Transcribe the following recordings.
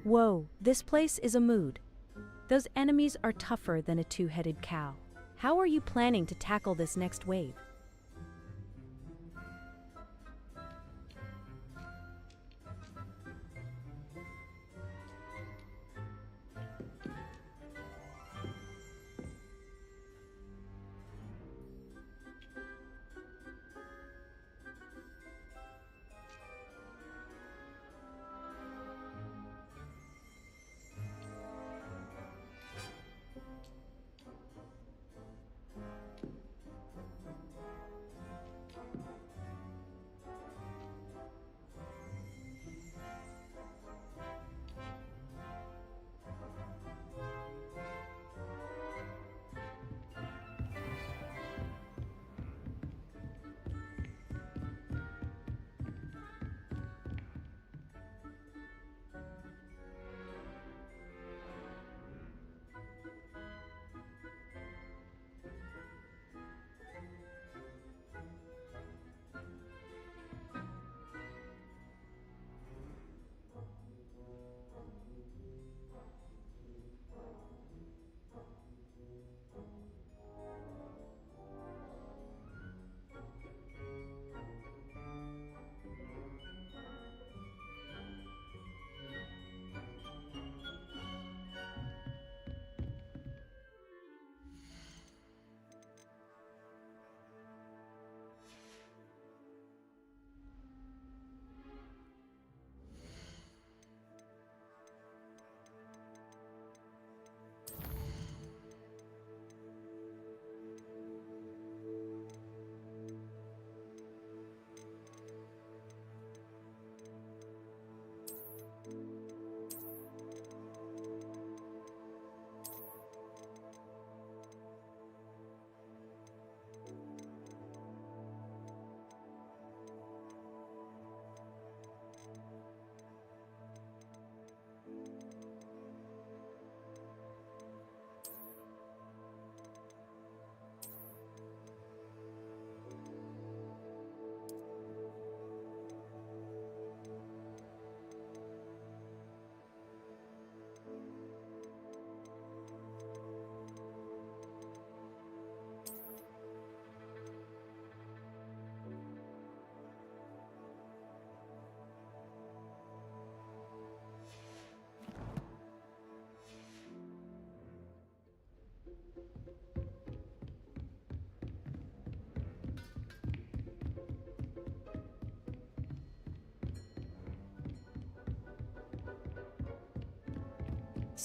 Whoa, this place is a mood. Those enemies are tougher than a two-headed cow. How are you planning to tackle this next wave?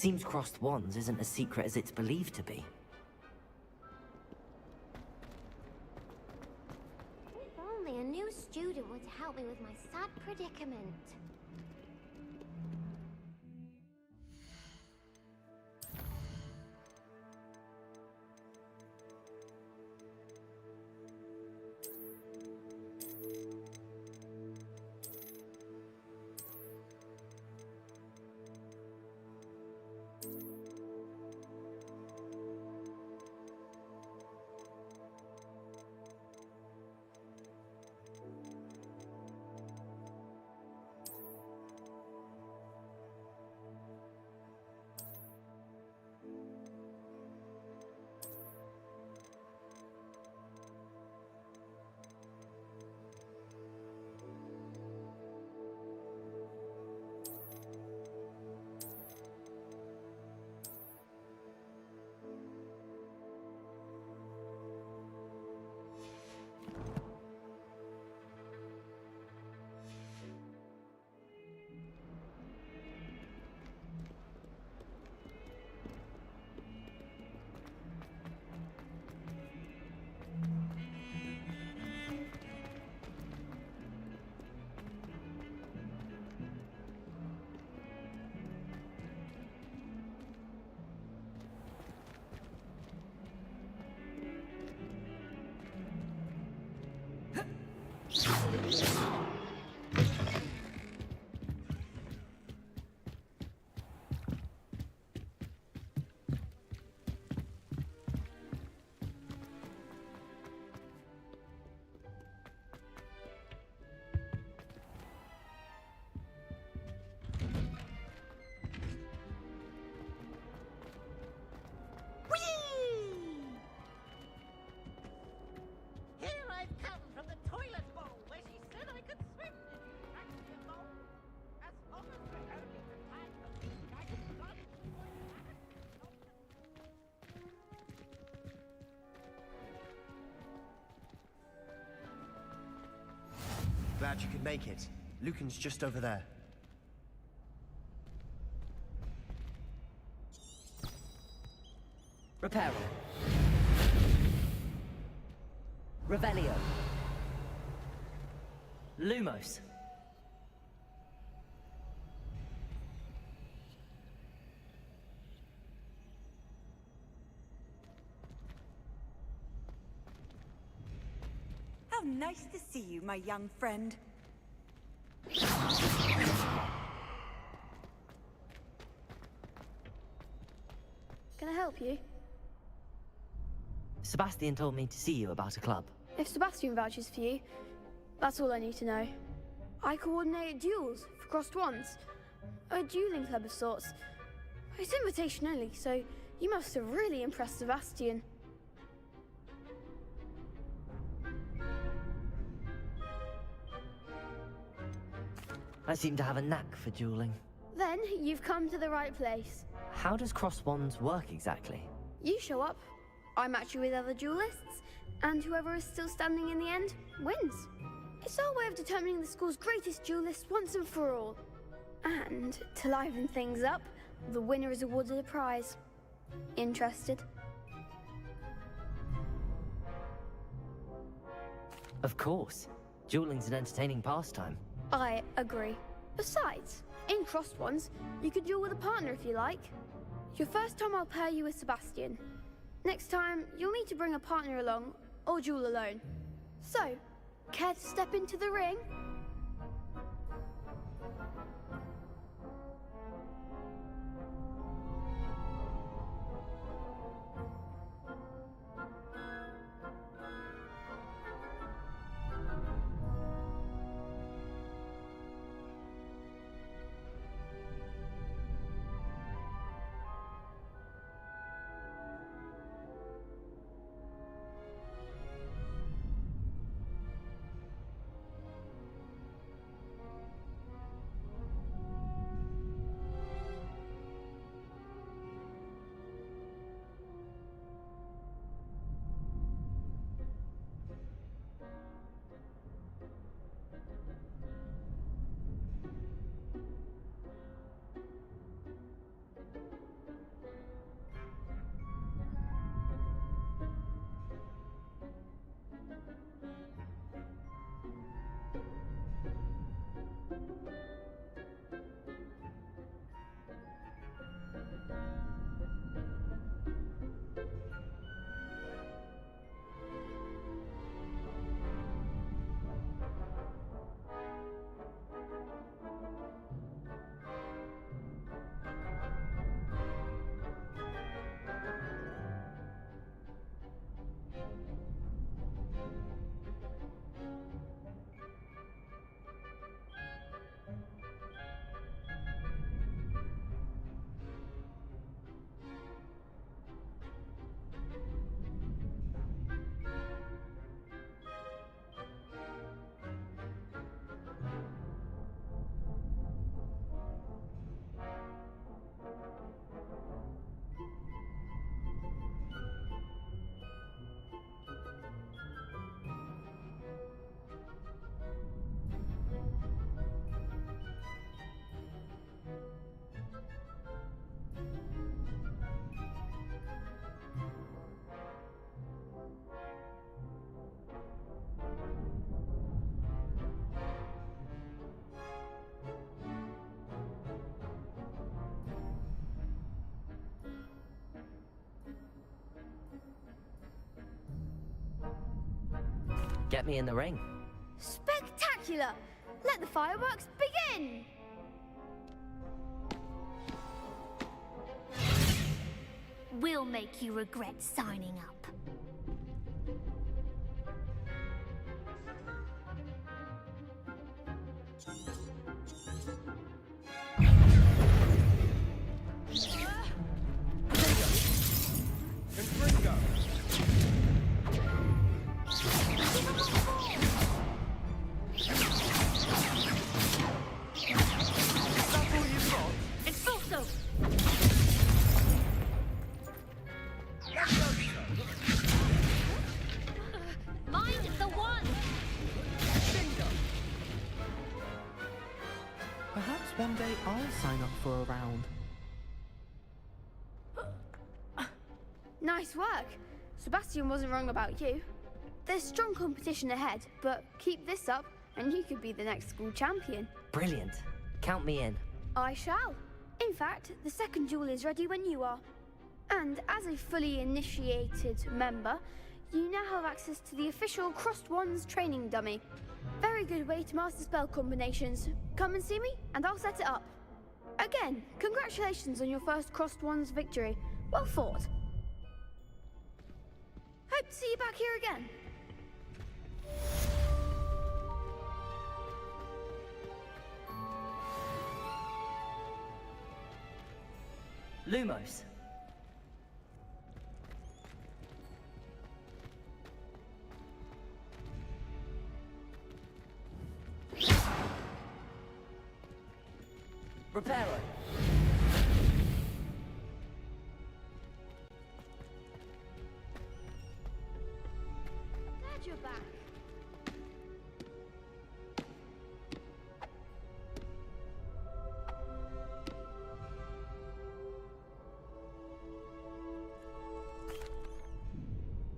Seems crossed wands isn't as secret as it's believed to be. If only a new student would help me with my sad predicament. Glad you could make it. Lucan's just over there. Reparo. Revelio. Lumos. How nice to see you, my young friend. Can I help you? Sebastian told me to see you about a club. If Sebastian vouches for you, that's all I need to know. I coordinate duels for crossed wands. A dueling club of sorts. It's invitation only, so you must have really impressed Sebastian. I seem to have a knack for dueling. Then you've come to the right place. How does cross wands work exactly? You show up, I match you with other duelists, and whoever is still standing in the end wins. It's our way of determining the school's greatest duelist once and for all. And to liven things up, the winner is awarded a prize. Interested? Of course. Dueling's an entertaining pastime. I agree. Besides, in crossed ones, you could duel with a partner if you like. Your first time I'll pair you with Sebastian. Next time, you'll need to bring a partner along, or duel alone. So, care to step into the ring? Get me in the ring. Spectacular! Let the fireworks begin! We'll make you regret signing up. Perhaps one day I'll sign up for a round. Nice work. Sebastian wasn't wrong about you. There's strong competition ahead, but keep this up and you could be the next school champion. Brilliant. Count me in. I shall. In fact, the second duel is ready when you are. And as a fully initiated member, you now have access to the official Crossed Wands training dummy. Very good way to master spell combinations. Come and see me, and I'll set it up. Again, congratulations on your first Crossed Wands victory. Well fought. Hope to see you back here again. Lumos. Reparo. Glad you're back.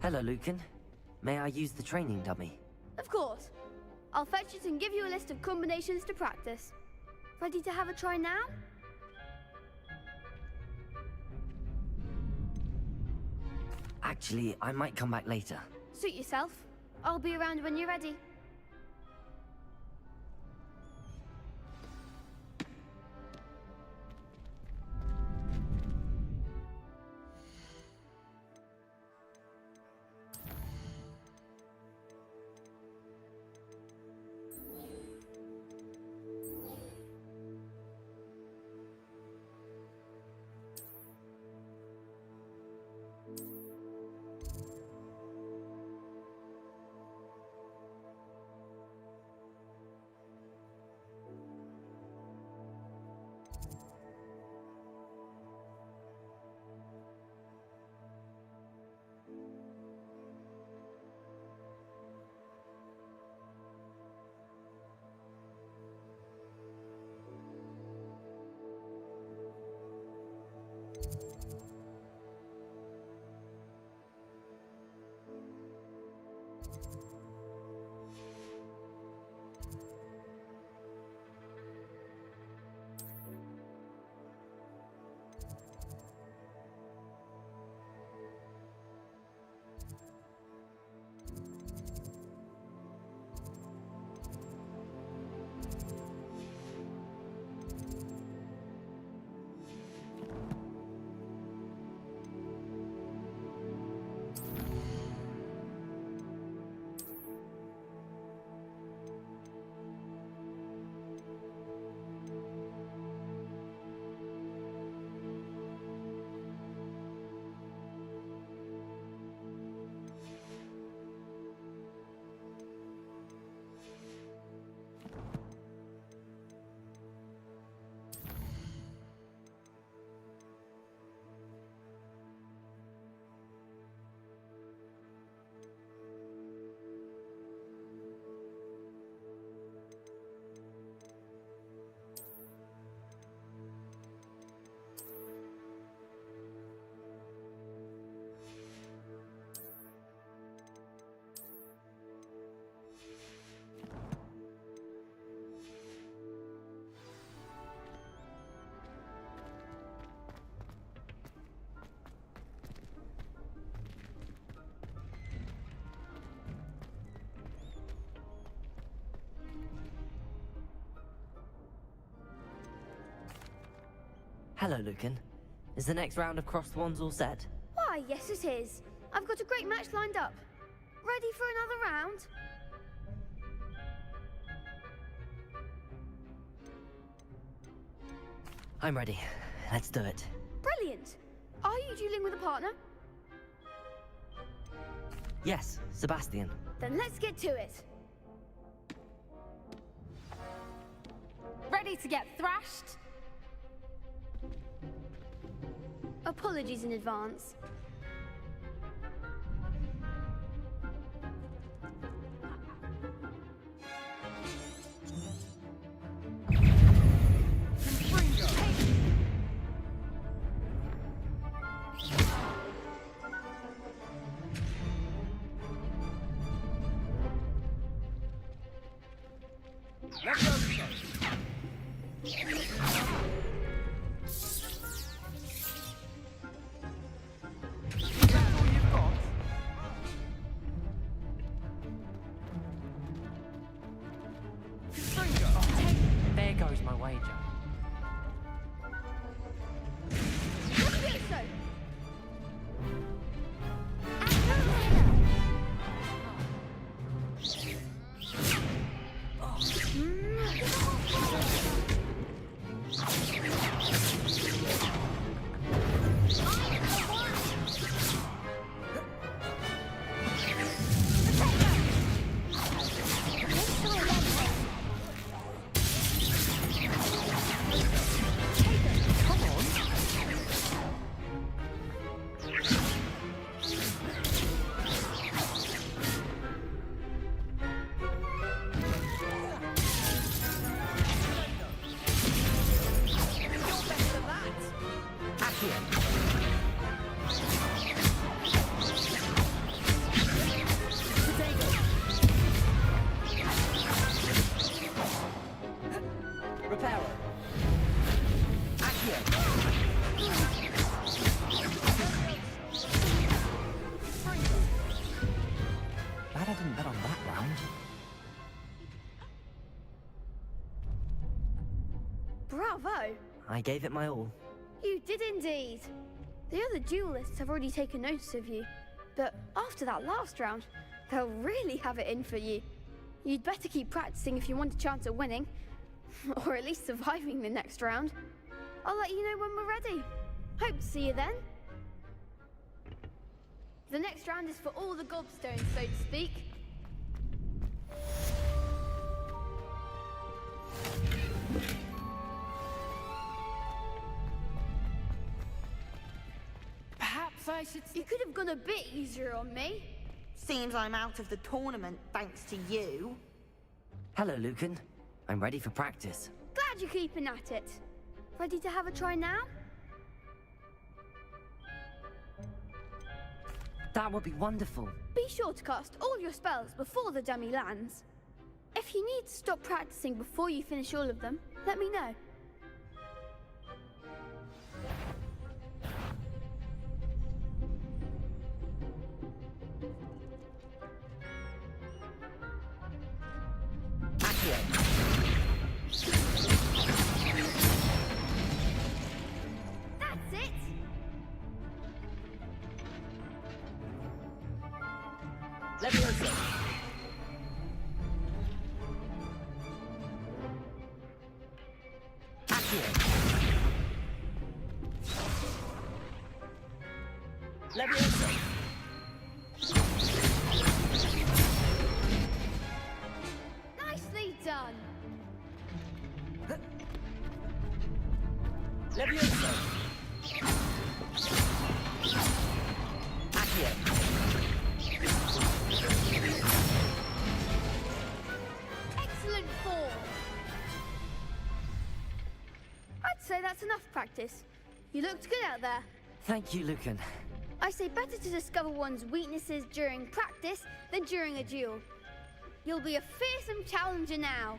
Hello, Lucan. May I use the training dummy? Of course. I'll fetch it and give you a list of combinations to practice. Ready to have a try now? Actually, I might come back later. Suit yourself. I'll be around when you're ready. Hello, Lucan. Is the next round of Crossed Wands all set? Why, yes it is. I've got a great match lined up. Ready for another round? I'm ready. Let's do it. Brilliant. Are you dueling with a partner? Yes, Sebastian. Then let's get to it. Ready to get thrashed? Apologies in advance. There goes my wager. Glad I didn't bet on that round. Bravo! I gave it my all. You did indeed. The other duelists have already taken notice of you, but after that last round, they'll really have it in for you. You'd better keep practicing if you want a chance at winning, or at least surviving the next round. I'll let you know when we're ready. Hope to see you then. The next round is for all the gobstones, so to speak. Perhaps I should... You could have gone a bit easier on me. Seems I'm out of the tournament thanks to you. Hello, Lucan. I'm ready for practice. Glad you're keeping at it. Ready to have a try now? That would be wonderful. Be sure to cast all your spells before the dummy lands. If you need to stop practicing before you finish all of them, let me know. That's it! Leviosa. Accio. Leviosa. Nicely done! Leviosa. Accio. Excellent form! I'd say that's enough practice. You looked good out there. Thank you, Lucan. I say better to discover one's weaknesses during practice than during a duel. You'll be a fearsome challenger now.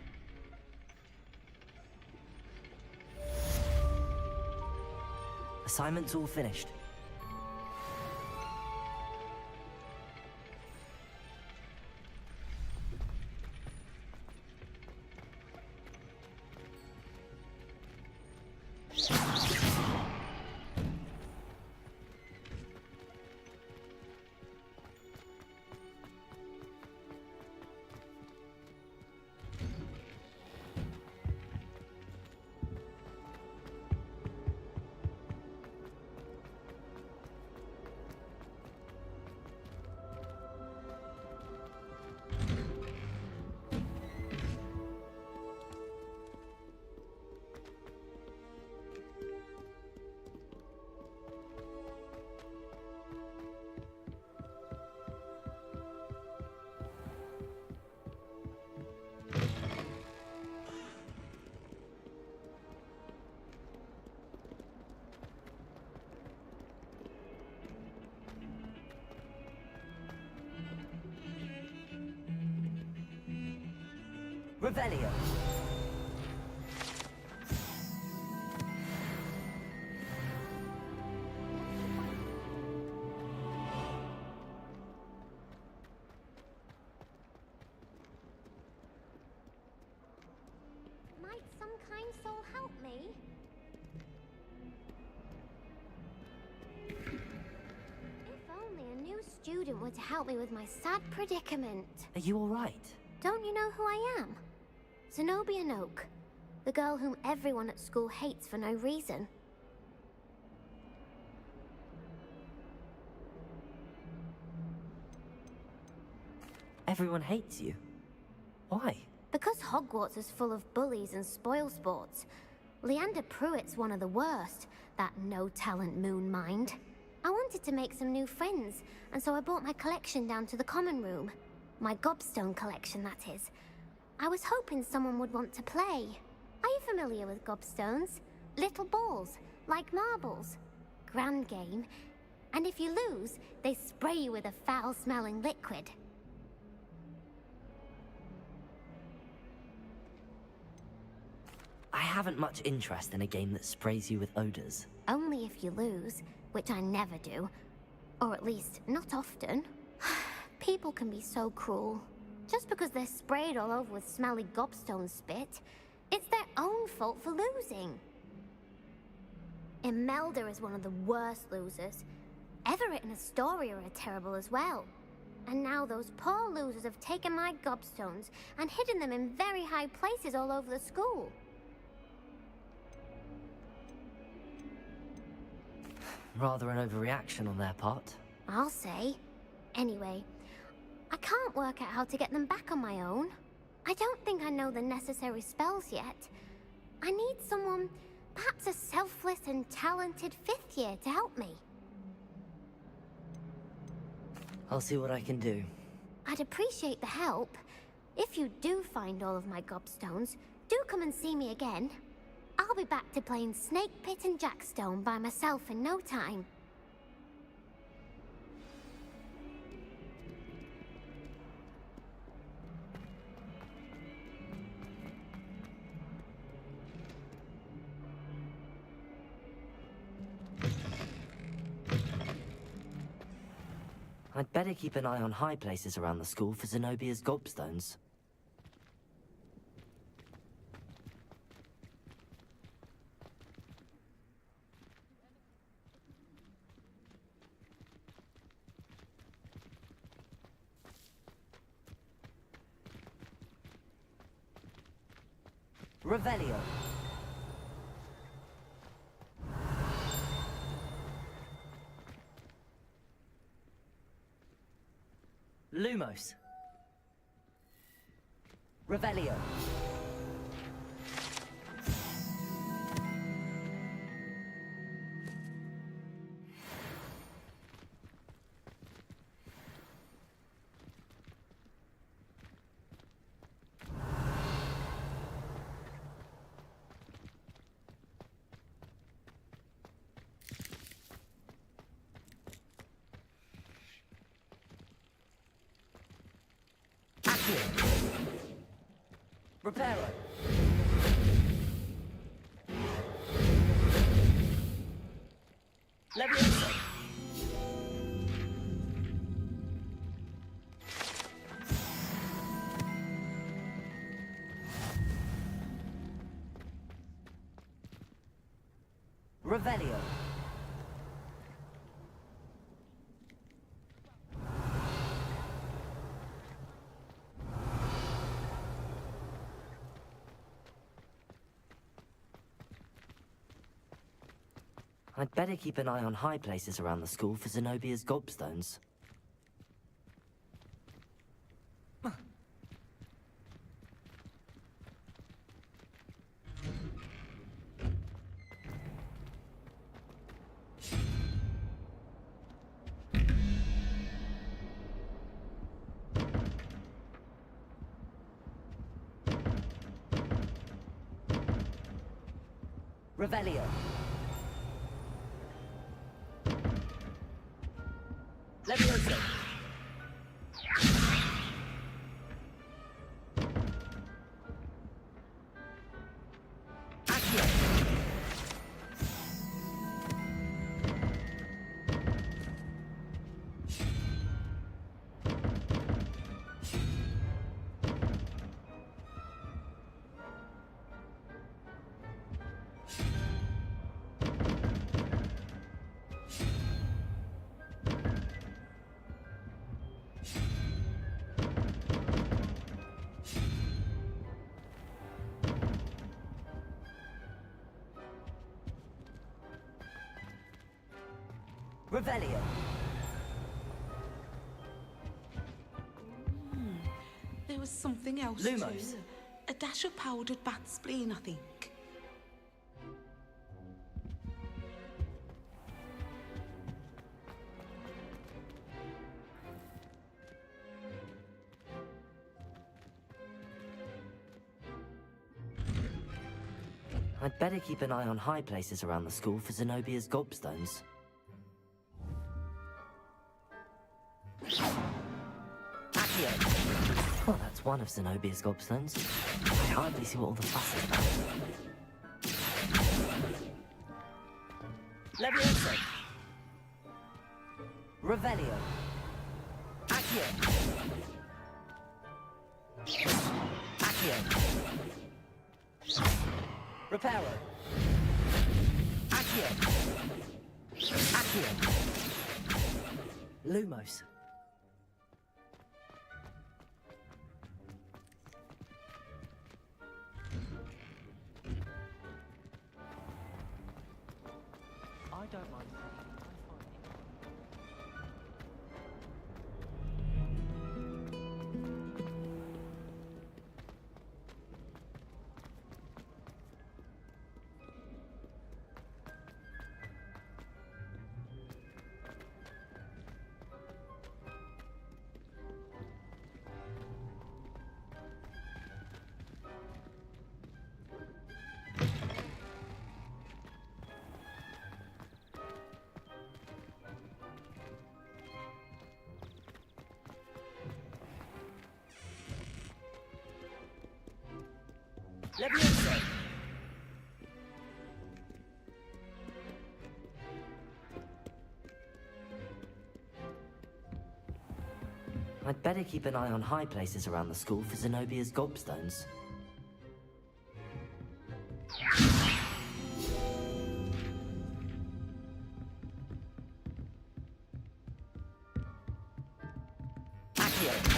Assignment's all finished. Revelio. me. If only a new student were to help me with my sad predicament. Are you alright? Don't you know who I am? Zenobia Noak, the girl whom everyone at school hates for no reason. Everyone hates you. Why? Because Hogwarts is full of bullies and spoilsports. Leander Pruitt's one of the worst, that no-talent moon mind. I wanted to make some new friends, and so I brought my collection down to the common room. My gobstone collection, that is. I was hoping someone would want to play. Are you familiar with gobstones? Little balls, like marbles. Grand game. And if you lose, they spray you with a foul-smelling liquid. I haven't much interest in a game that sprays you with odors. Only if you lose, which I never do. Or at least, not often. People can be so cruel. Just because they're sprayed all over with smelly gobstone spit, it's their own fault for losing. Imelda is one of the worst losers. Everett and Astoria are terrible as well. And now those poor losers have taken my gobstones and hidden them in very high places all over the school. Rather an overreaction on their part. I'll say. Anyway, I can't work out how to get them back on my own. I don't think I know the necessary spells yet. I need someone, perhaps a selfless and talented fifth year to help me. I'll see what I can do. I'd appreciate the help. If you do find all of my gobstones, do come and see me again. I'll be back to playing Snake Pit and Jackstone by myself in no time. I'd better keep an eye on high places around the school for Zenobia's gobstones. Revelio. Lumos. Revelio. Reparo. Leviosa. Revelio. I'd better keep an eye on high places around the school for Zenobia's gobstones. Revelio. Leviosa. Accio. Revelio. There was something else Lumos. too. A dash of powdered bat spleen, I think. I'd better keep an eye on high places around the school for Zenobia's gobstones. Accio! Well, that's one of Zenobia's gobstones. I hardly see what all the fuss is about. Levioso! Revelio! Accio! Accio! Reparo! Accio! Accio! Lumos. I don't mind. Levioso! I'd better keep an eye on high places around the school for Zenobia's gobstones. Accio!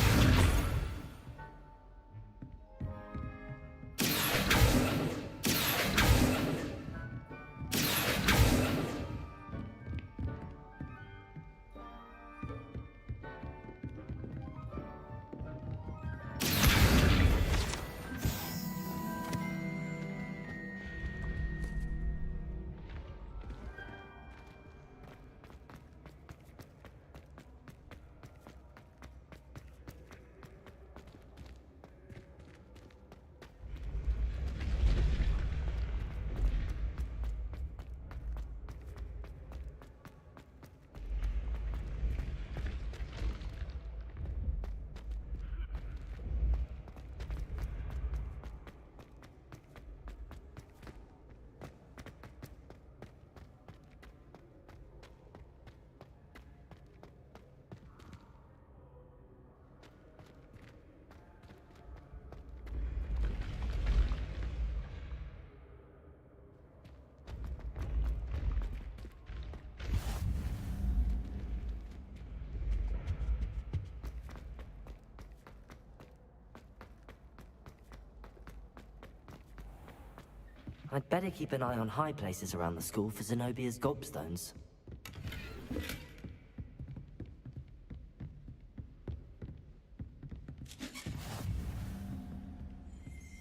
I'd better keep an eye on high places around the school for Zenobia's gobstones.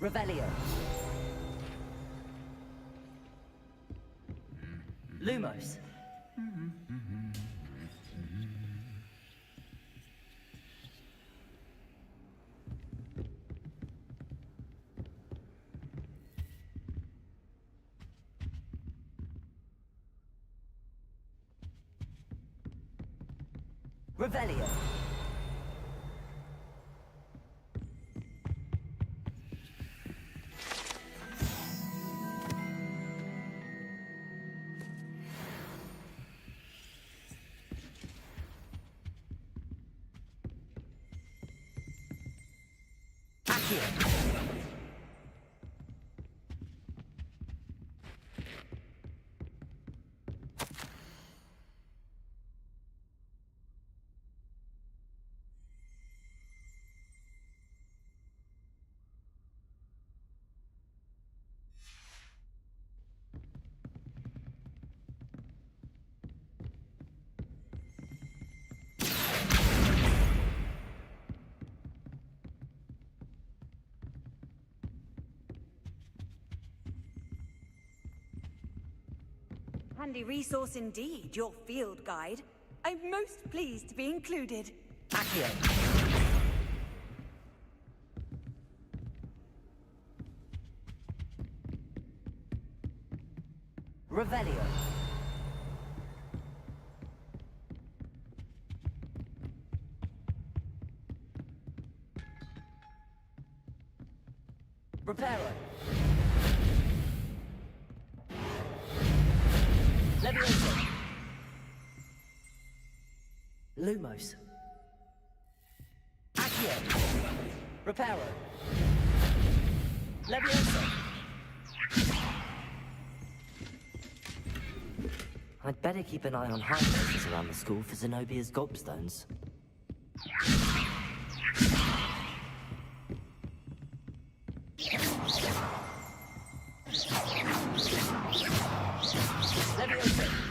Revelio. Lumos. Revelio. Accio. Handy resource indeed, your field guide. I'm most pleased to be included. Accio. Revelio. Reparo. Levioso. Lumos. Accio. Reparo. Levioso. I'd better keep an eye on high places around the school for Zenobia's gobstones. Levioso.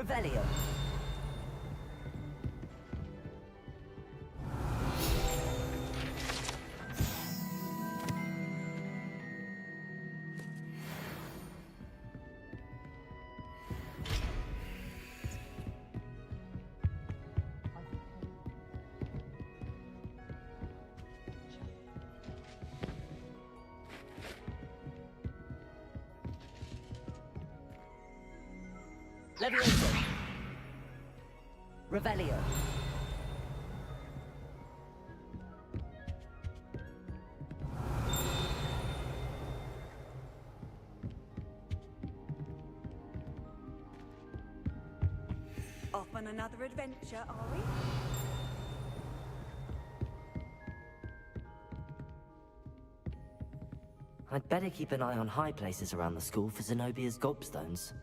Revelio. Levioso. Revelio. Off on another adventure, are we? I'd better keep an eye on high places around the school for Zenobia's gobstones.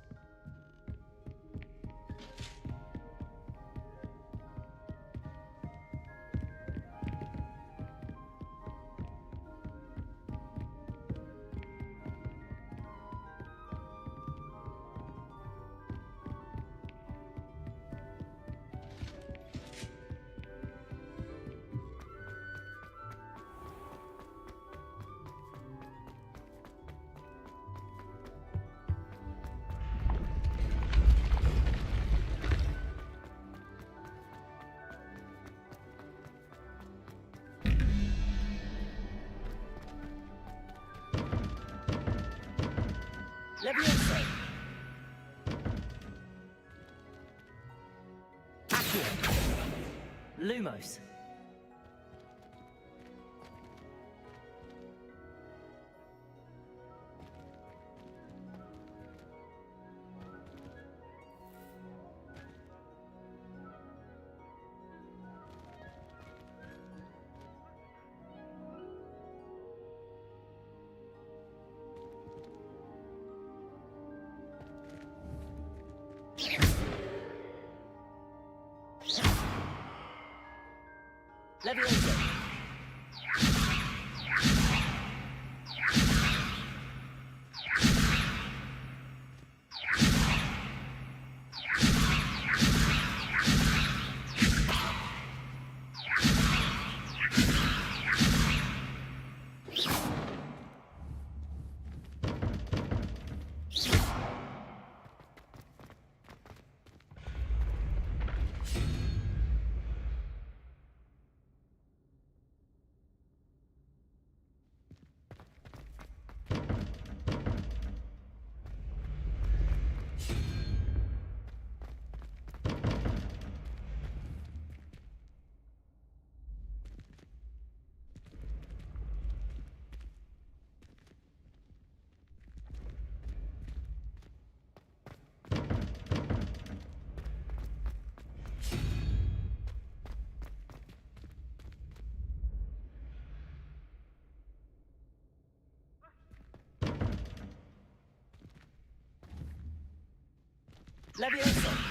Levioso. Accio. Lumos. Levioso. Levioso!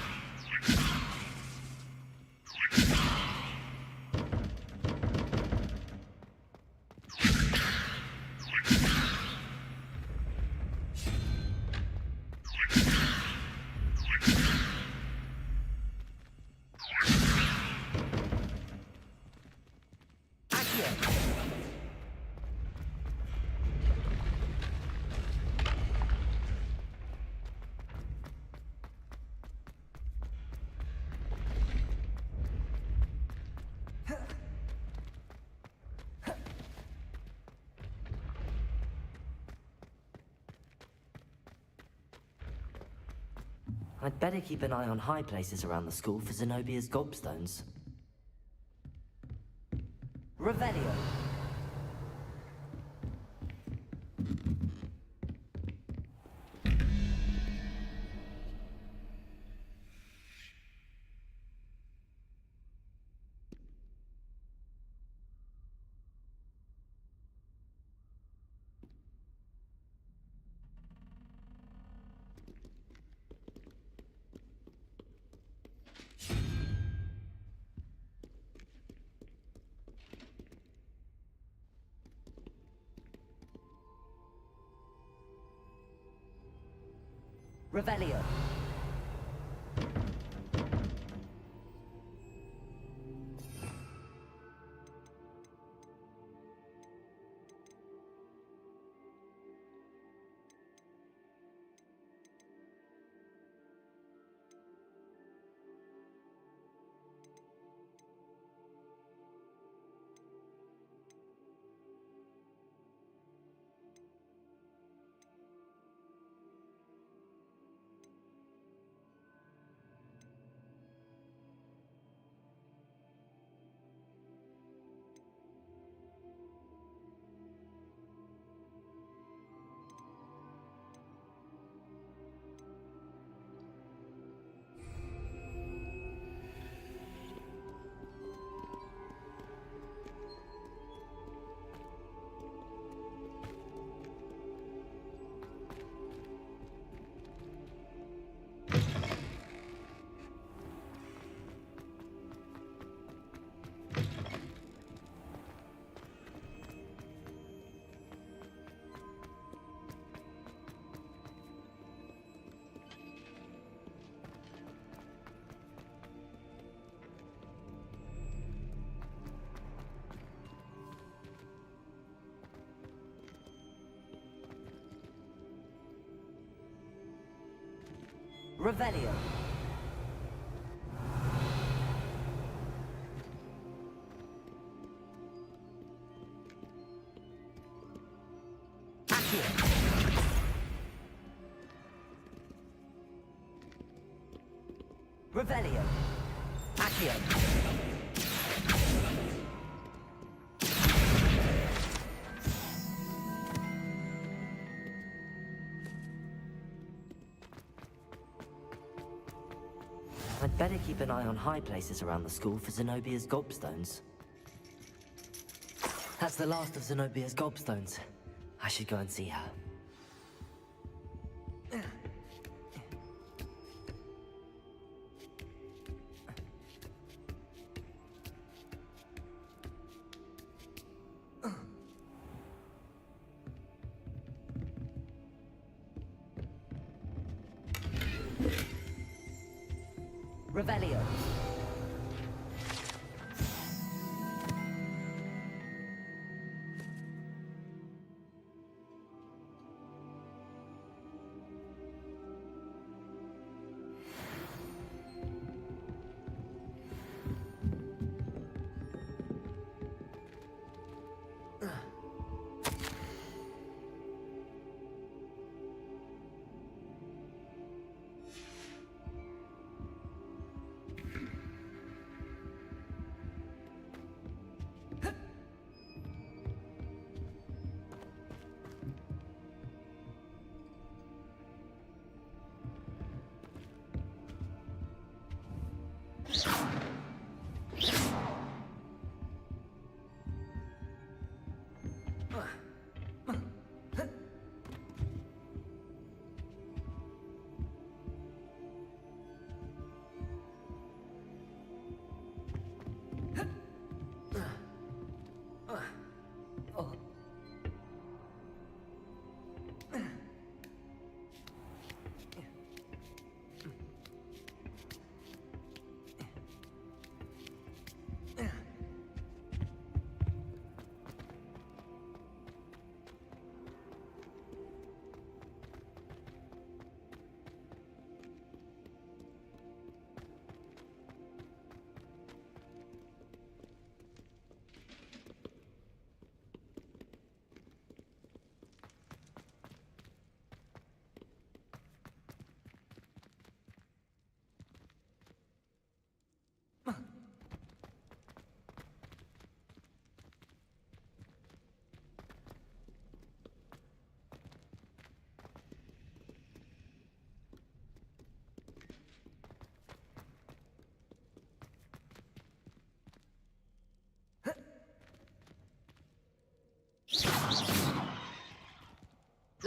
I'd better keep an eye on high places around the school for Zenobia's gobstones. Revelio! Revelio. Revelio. Accio. Revelio. Accio. I'd better keep an eye on high places around the school for Zenobia's gobstones. That's the last of Zenobia's gobstones. I should go and see her. Revelio.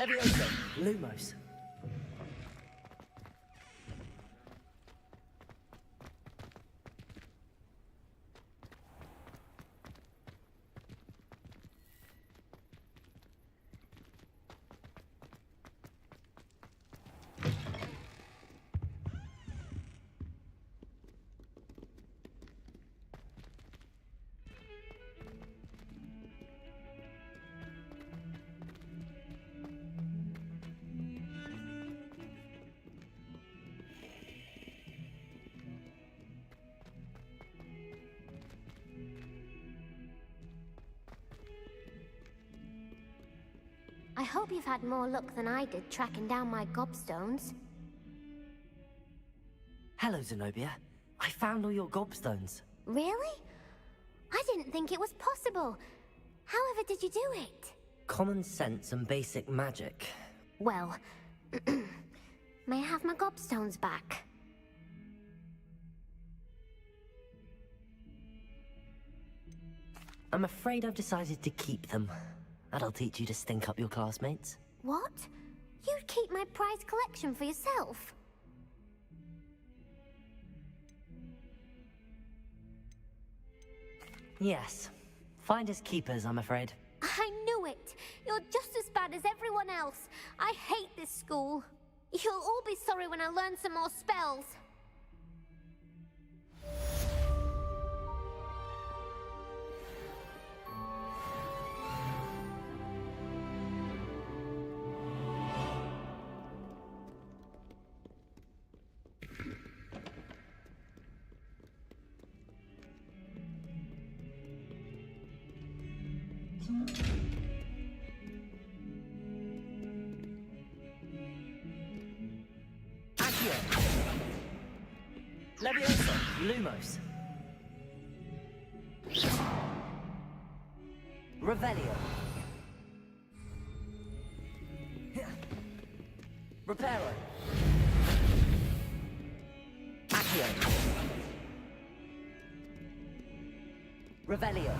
Levioso! Lumos. I hope you've had more luck than I did tracking down my gobstones. Hello, Zenobia. I found all your gobstones. Really? I didn't think it was possible. However did you do it? Common sense and basic magic. Well, may I have my gobstones back? I'm afraid I've decided to keep them. That'll teach you to stink up your classmates. What? You'd keep my prized collection for yourself? Yes. Finders keepers, I'm afraid. I knew it! You're just as bad as everyone else. I hate this school. You'll all be sorry when I learn some more spells. Levioso! Lumos. Revelio. Reparo. Accio. Revelio.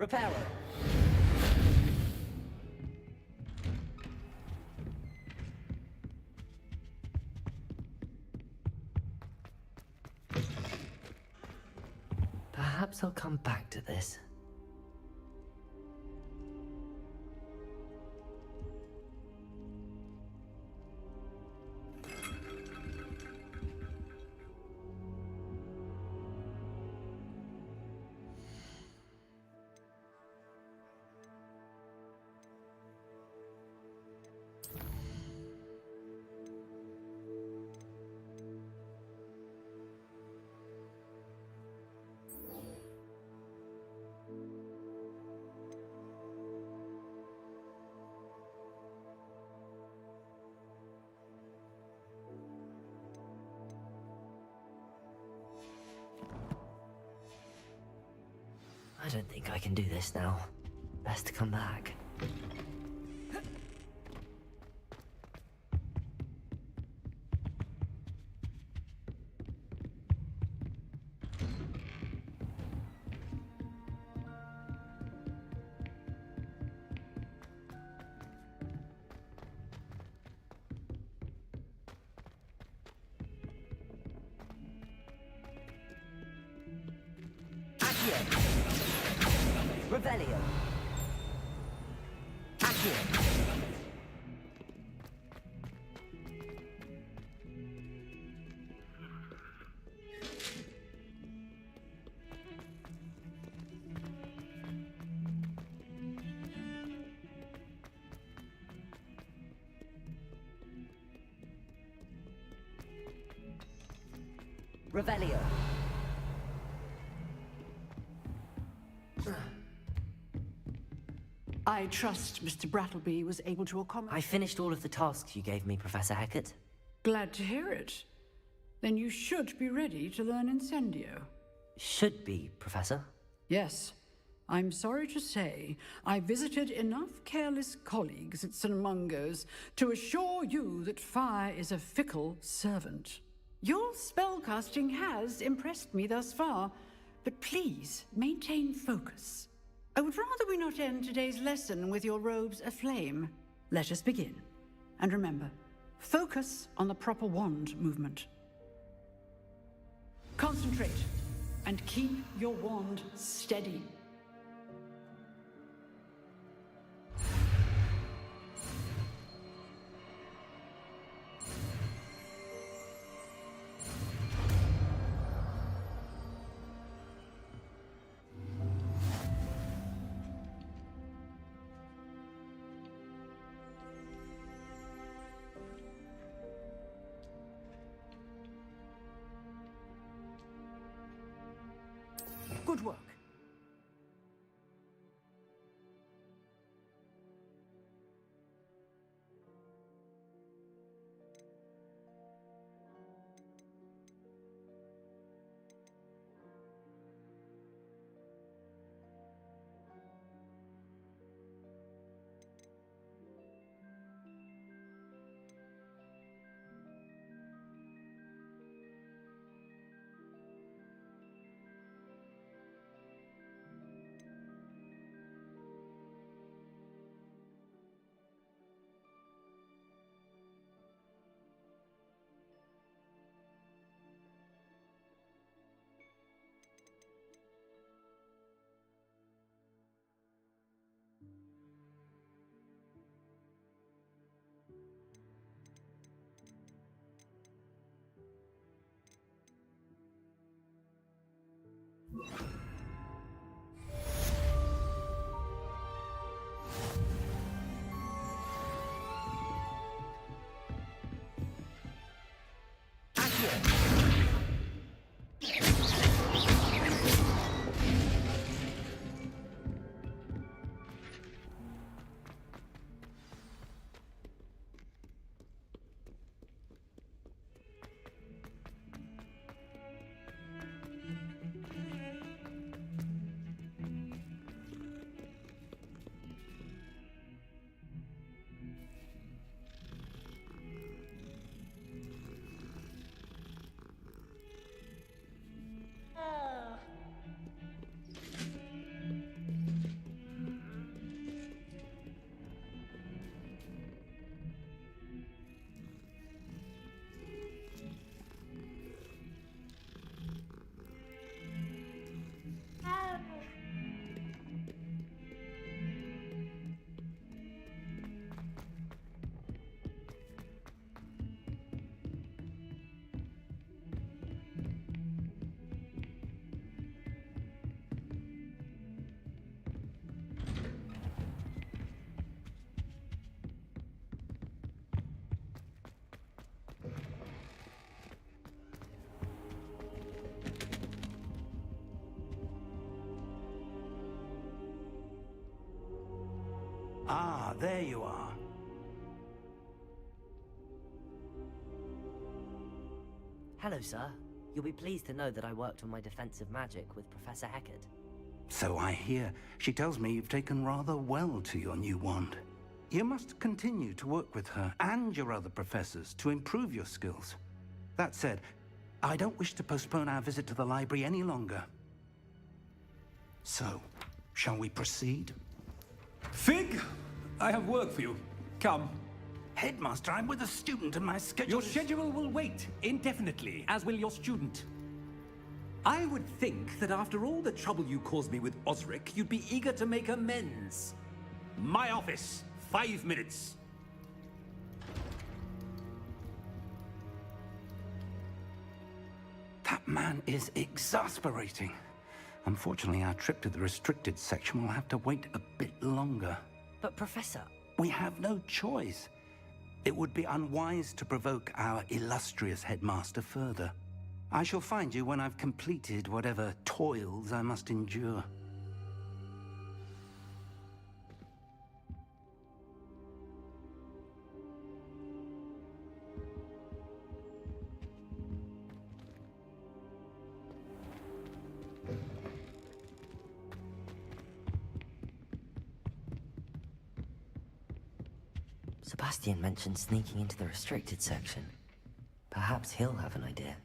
Reparo. Perhaps I'll come back to this. I don't think I can do this now. Best to come back. Revelio. Accio. Revelio. I trust Mr. Brattleby was able to accommodate... I finished all of the tasks you gave me, Professor Hackett. Glad to hear it. Then you should be ready to learn Incendio. Should be, Professor. Yes. I'm sorry to say, I visited enough careless colleagues at St. Mungo's to assure you that fire is a fickle servant. Your spellcasting has impressed me thus far, but please maintain focus. I would rather we not end today's lesson with your robes aflame. Let us begin. And remember, focus on the proper wand movement. Concentrate, and keep your wand steady. Good work. Ah, there you are. Hello, sir. You'll be pleased to know that I worked on my defensive magic with Professor Hackett. So I hear. She tells me you've taken rather well to your new wand. You must continue to work with her and your other professors to improve your skills. That said, I don't wish to postpone our visit to the library any longer. So, shall we proceed? Fig, I have work for you. Come. Headmaster, I'm with a student and my schedule Your schedule will wait indefinitely, as will your student. I would think that after all the trouble you caused me with Osric, you'd be eager to make amends. My office, 5 minutes. That man is exasperating. Unfortunately, our trip to the restricted section will have to wait a bit longer. But, Professor... We have no choice. It would be unwise to provoke our illustrious headmaster further. I shall find you when I've completed whatever toils I must endure. Sebastian mentioned sneaking into the restricted section. Perhaps he'll have an idea.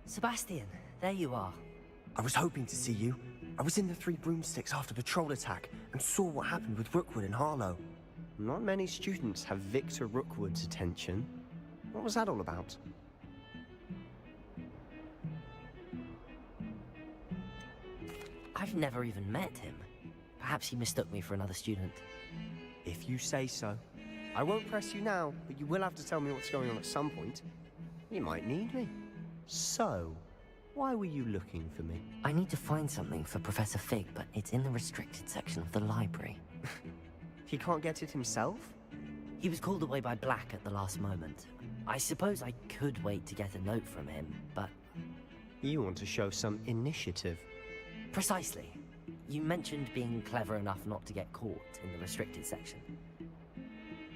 Sebastian, there you are. I was hoping to see you. I was in the Three Broomsticks after patrol attack and saw what happened with Rookwood and Harlow. Not many students have Victor Rookwood's attention. What was that all about? I've never even met him. Perhaps he mistook me for another student. If you say so. I won't press you now, but you will have to tell me what's going on at some point. You might need me. So, why were you looking for me? I need to find something for Professor Fig, but it's in the restricted section of the library. He can't get it himself? He was called away by Black at the last moment. I suppose I could wait to get a note from him, but... You want to show some initiative. Precisely. You mentioned being clever enough not to get caught in the restricted section.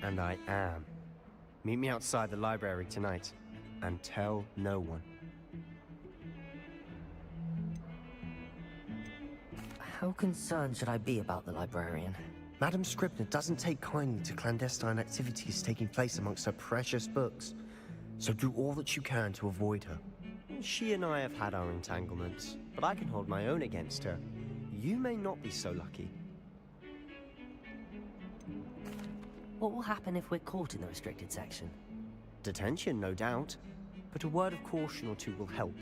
And I am. Meet me outside the library tonight, and tell no one. How concerned should I be about the librarian? Madam Scribner doesn't take kindly to clandestine activities taking place amongst her precious books, so do all that you can to avoid her. She and I have had our entanglements, but I can hold my own against her. You may not be so lucky. What will happen if we're caught in the restricted section? Detention, no doubt, but a word of caution or two will help.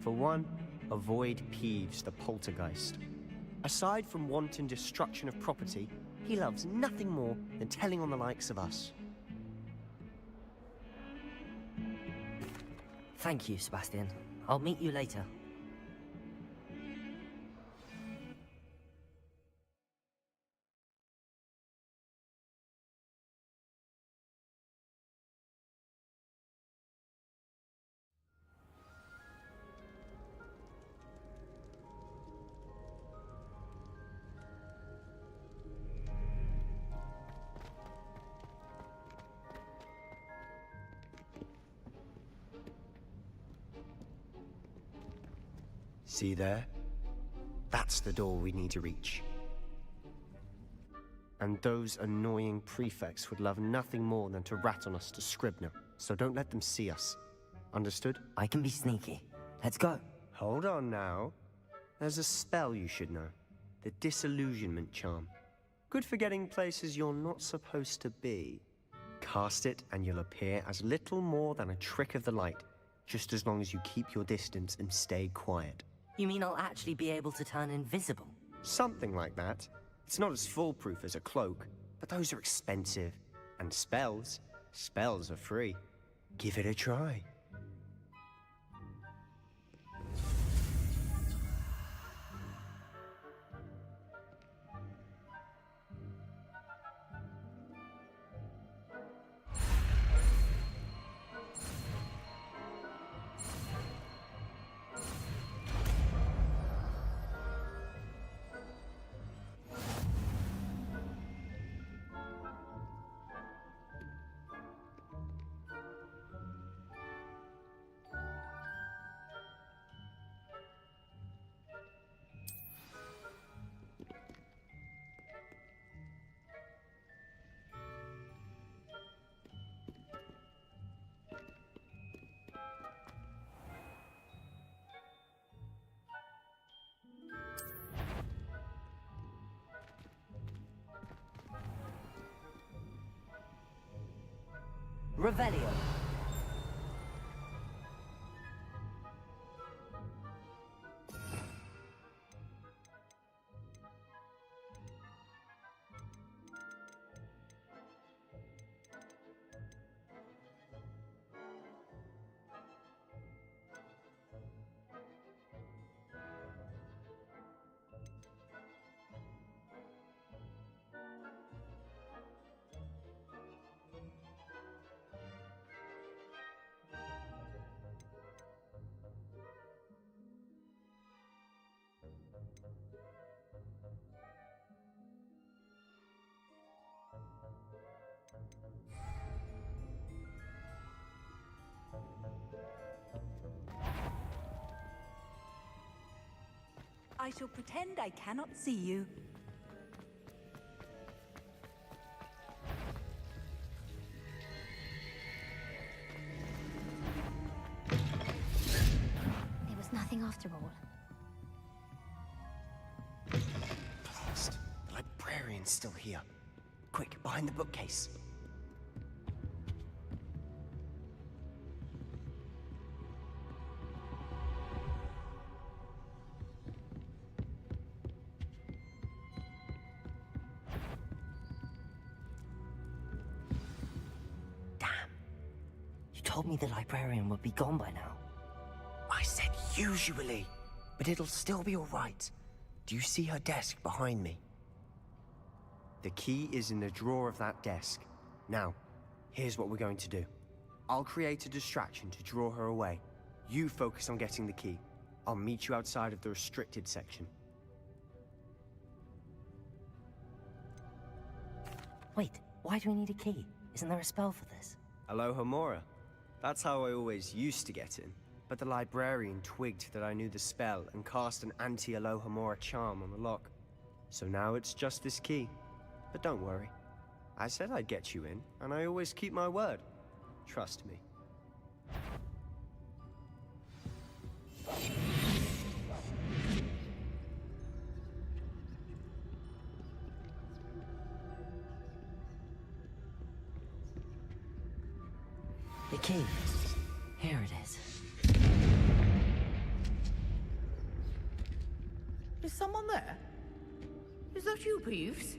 For one, avoid Peeves, the poltergeist. Aside from wanton destruction of property, he loves nothing more than telling on the likes of us. Thank you, Sebastian. I'll meet you later. See there? That's the door we need to reach. And those annoying prefects would love nothing more than to rat on us to Scribner, so don't let them see us. Understood? I can be sneaky. Let's go. Hold on now. There's a spell you should know. The Disillusionment Charm. Good for getting places you're not supposed to be. Cast it and you'll appear as little more than a trick of the light, just as long as you keep your distance and stay quiet. You mean I'll actually be able to turn invisible? Something like that. It's not as foolproof as a cloak, but those are expensive. And spells are free. Give it a try. Revelio. I shall pretend I cannot see you. It was nothing after all. Blast. The librarian's still here. Quick, behind the bookcase. You told me the librarian would be gone by now. I said usually, but it'll still be all right. Do you see her desk behind me? The key is in the drawer of that desk. Now, here's what we're going to do. I'll create a distraction to draw her away. You focus on getting the key. I'll meet you outside of the restricted section. Wait, why do we need a key? Isn't there a spell for this? Aloha Mora. That's how I always used to get in. But the librarian twigged that I knew the spell and cast an anti-Aloha Mora charm on the lock. So now it's just this key. But don't worry. I said I'd get you in, and I always keep my word. Trust me. The key. Here it is. Is someone there? Is that you, Peeves?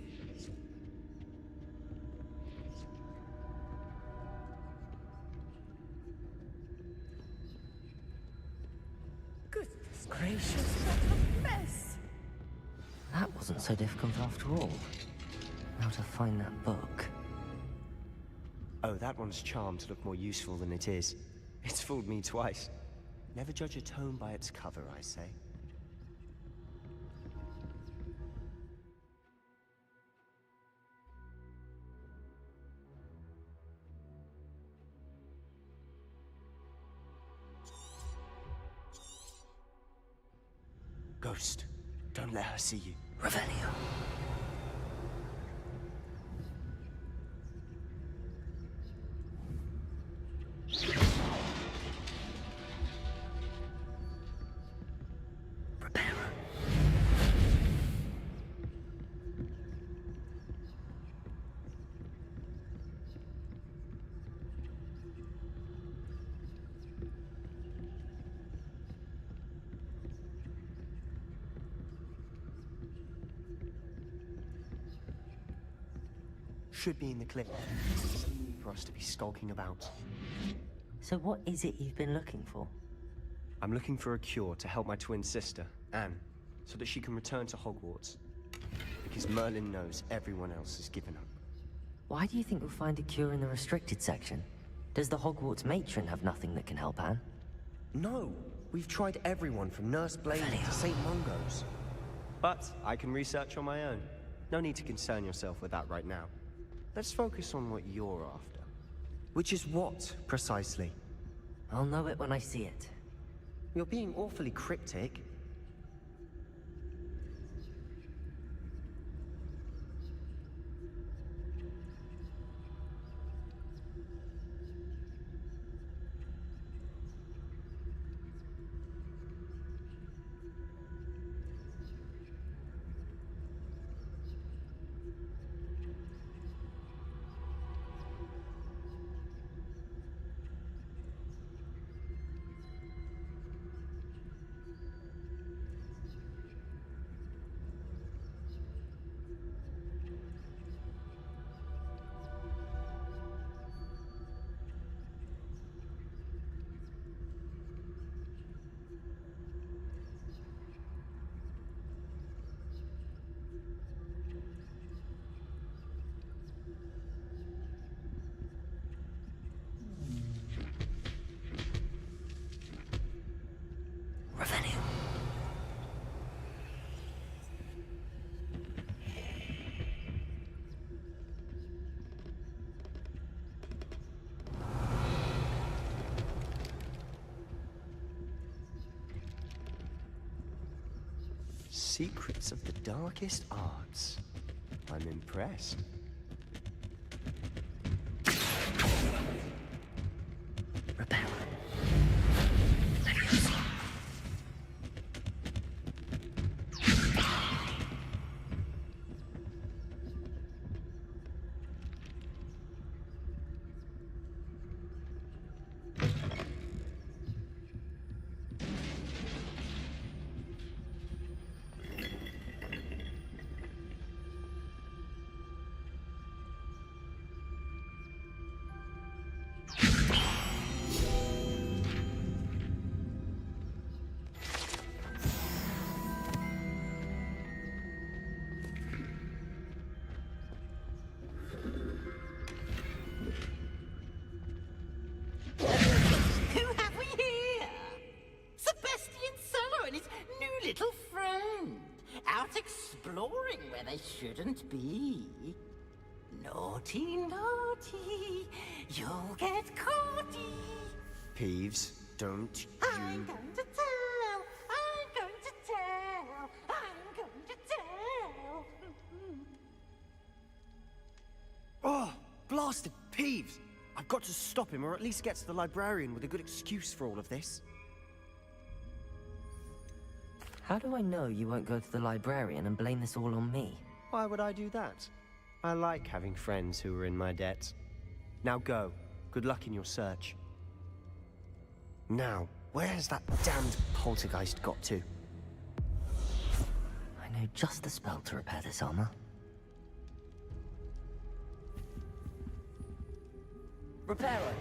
Goodness gracious, what a mess! That wasn't so difficult after all. Now to find that book. Oh, that one's charmed to look more useful than it is. It's fooled me twice. Never judge a tome by its cover, I say. Ghost, don't let her see you. Revelio. Should be in the clip for us to be skulking about. So what is it you've been looking for? I'm looking for a cure to help my twin sister, Anne, so that she can return to Hogwarts. Because Merlin knows everyone else has given up. Why do you think we'll find a cure in the restricted section? Does the Hogwarts matron have nothing that can help Anne? No! We've tried everyone from Nurse Blade to St. Mungo's. But I can research on my own. No need to concern yourself with that right now. Let's focus on what you're after. Which is what, precisely? I'll know it when I see it. You're being awfully cryptic. Secrets of the darkest arts. I'm impressed. Repair. Who have we here? Sebastian Solo and his new little friend. Out exploring where they shouldn't be. Naughty, naughty. You'll get caughty. Peeves, don't I'm you... going to tell. I'm going to tell. I'm going to tell. Oh, blasted Peeves! I've got to stop him, or at least get to the librarian with a good excuse for all of this. How do I know you won't go to the librarian and blame this all on me? Why would I do that? I like having friends who are in my debt. Now go. Good luck in your search. Now, where has that damned poltergeist got to? I know just the spell to repair this armor. Repair it.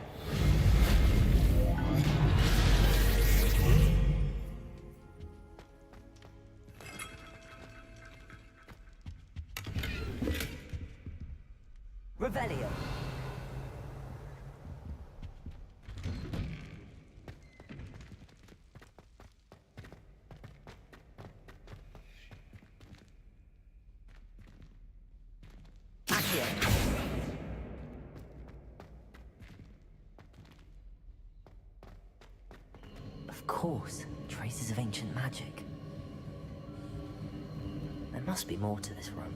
Revelio. Accio. Of course, traces of ancient magic. There must be more to this room.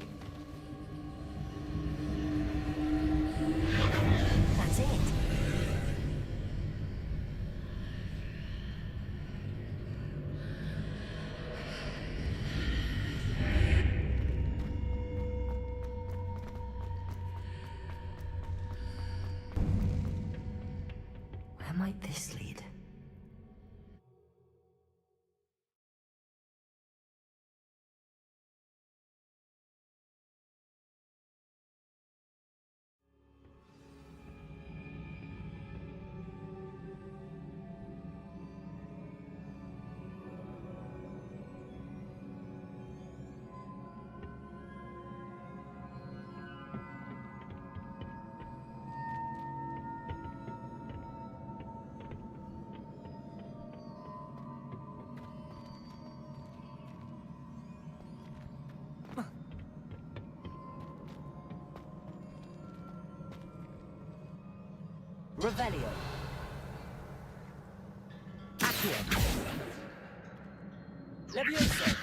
That's it. Where might this lead? Revelio. Accio. Levioso.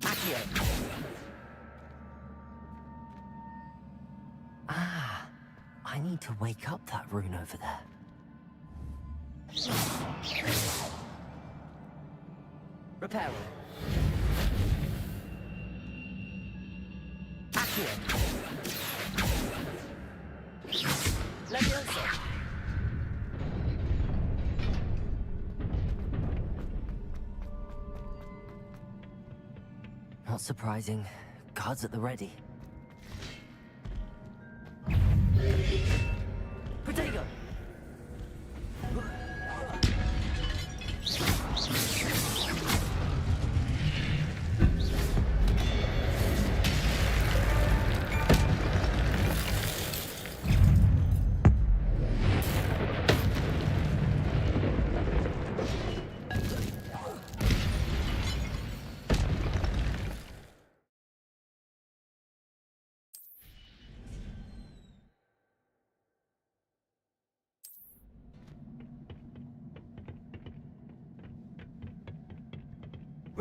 Accio. Ah, I need to wake up that rune over there. Repair it. Accio. Levioso. Not surprising. Guards at the ready. Protego!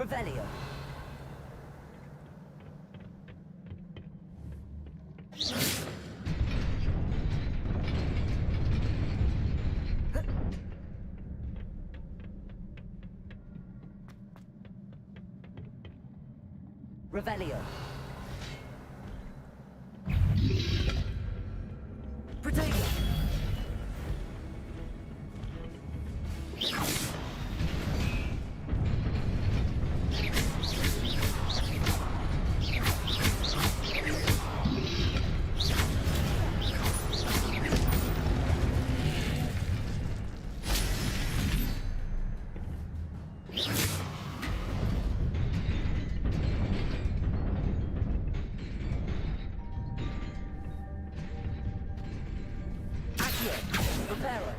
Revelio. Revelio. Protego. Preparo.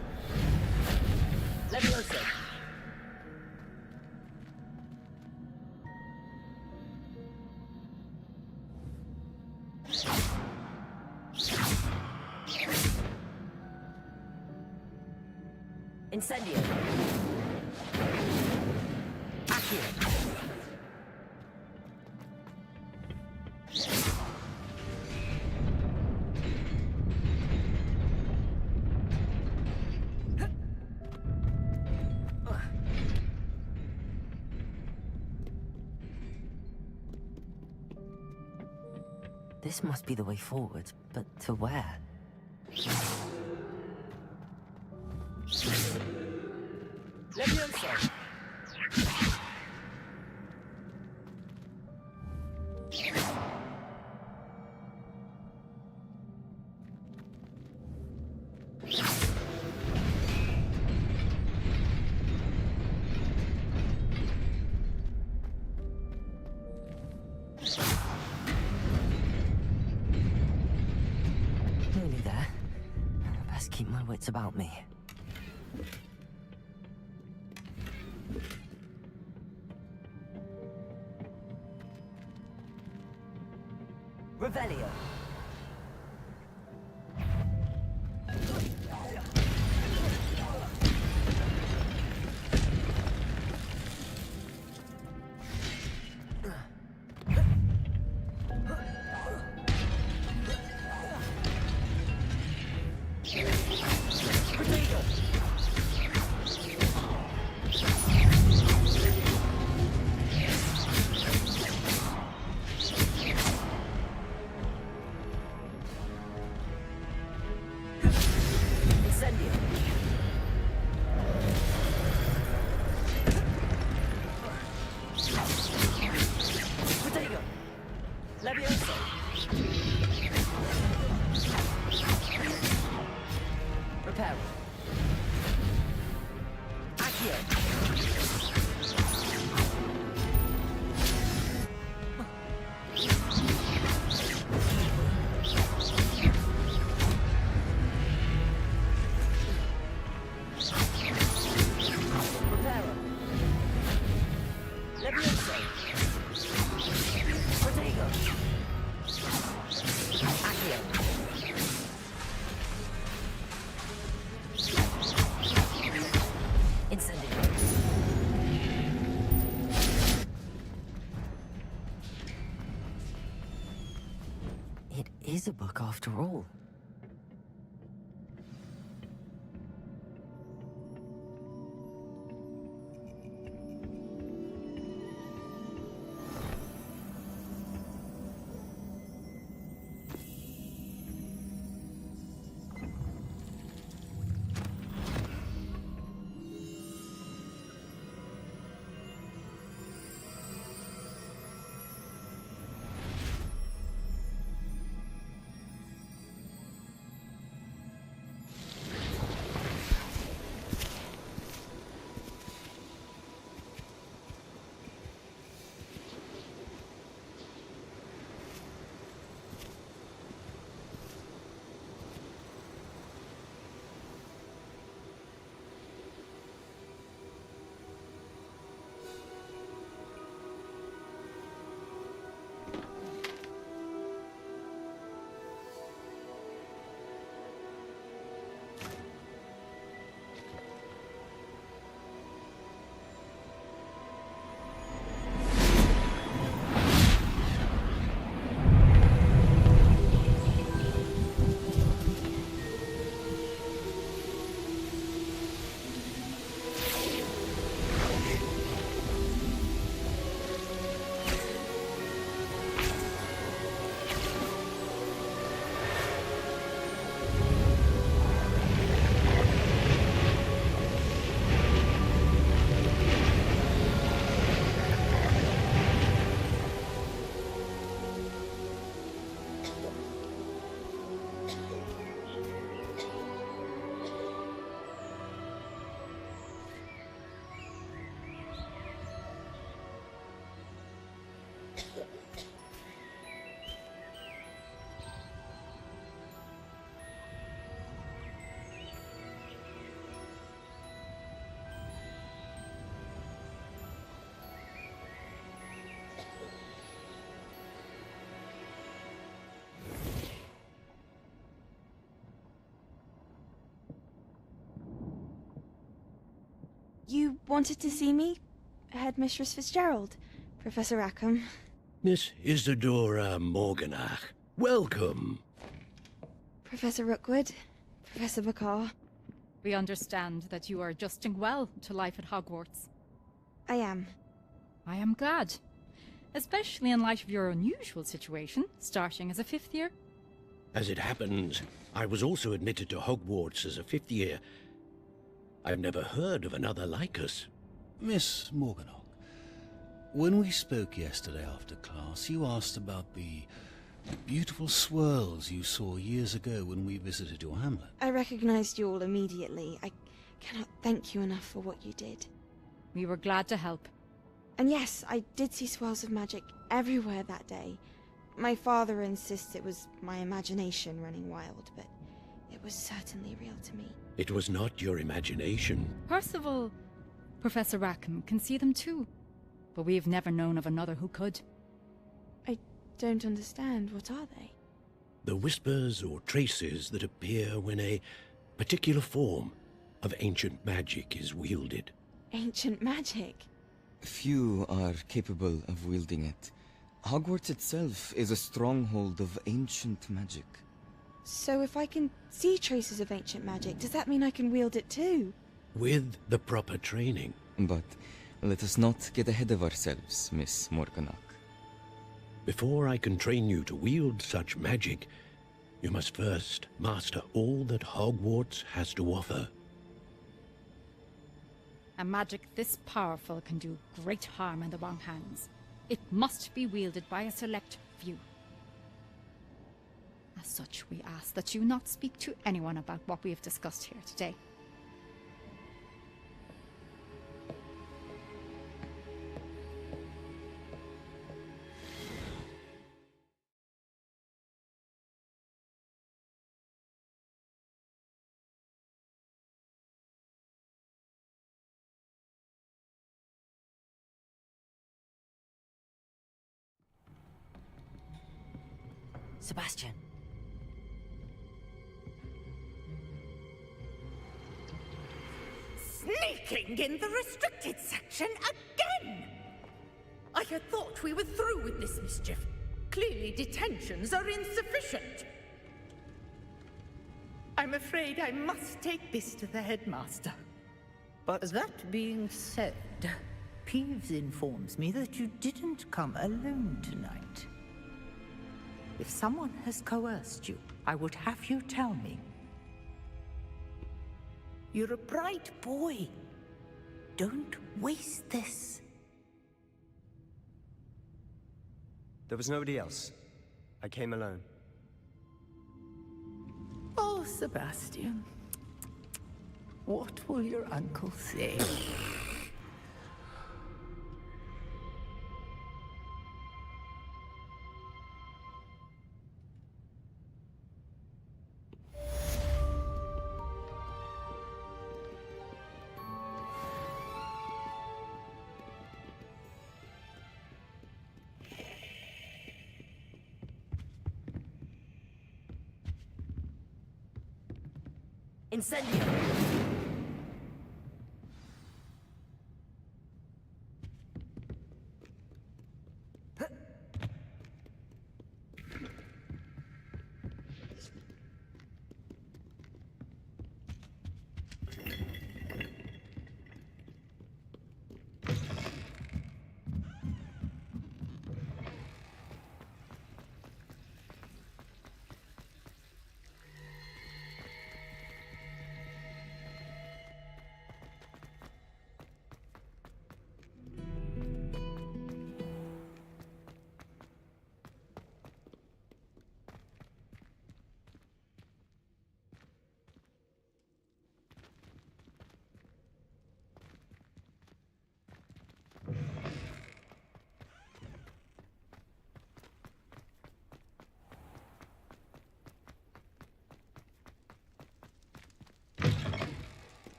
Levioso. Incendio. Accio. This must be the way forward, but to where? Levioso! Nearly there. Best keep my wits about me. Revelio. It is a book after all. You wanted to see me? Headmistress Fitzgerald, Professor Rackham. Miss Isadora Morganach, welcome. Professor Rookwood, Professor Bakar. We understand that you are adjusting well to life at Hogwarts. I am. I am glad. Especially in light of your unusual situation, starting as a 5th year. As it happens, I was also admitted to Hogwarts as a 5th year. I've never heard of another like us. Miss Morganach, when we spoke yesterday after class, you asked about the beautiful swirls you saw years ago when we visited your hamlet. I recognized you all immediately. I cannot thank you enough for what you did. We were glad to help. And yes, I did see swirls of magic everywhere that day. My father insists it was my imagination running wild, but it was certainly real to me. It was not your imagination. Percival, Professor Rackham can see them too. But we've never known of another who could. I don't understand. What are they? The whispers or traces that appear when a particular form of ancient magic is wielded. Ancient magic? Few are capable of wielding it. Hogwarts itself is a stronghold of ancient magic. So if I can see traces of ancient magic, does that mean I can wield it too? With the proper training. But let us not get ahead of ourselves, Miss Morganach. Before I can train you to wield such magic, you must first master all that Hogwarts has to offer. A magic this powerful can do great harm in the wrong hands. It must be wielded by a select few. As such, we ask that you not speak to anyone about what we have discussed here today. Sebastian. Sneaking in the restricted section again! I had thought we were through with this mischief. Clearly detentions are insufficient. I'm afraid I must take this to the headmaster. But that being said, Peeves informs me that you didn't come alone tonight. If someone has coerced you, I would have you tell me. You're a bright boy. Don't waste this. There was nobody else. I came alone. Oh, Sebastian. What will your uncle say? Incendio!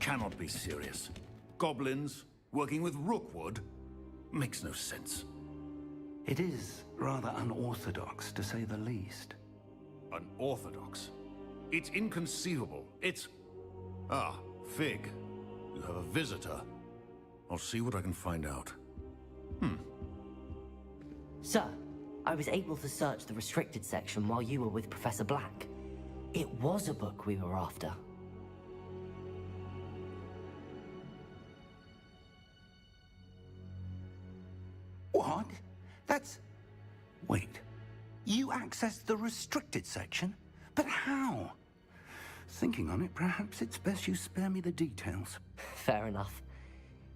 cannot be serious. Goblins working with Rookwood makes no sense. It is rather unorthodox, to say the least. Unorthodox? It's inconceivable. It's... Ah, Fig. You have a visitor. I'll see what I can find out. Sir, I was able to search the restricted section while you were with Professor Black. It was a book we were after. What? That's... Wait. You accessed the restricted section? But how? Thinking on it, perhaps it's best you spare me the details. Fair enough.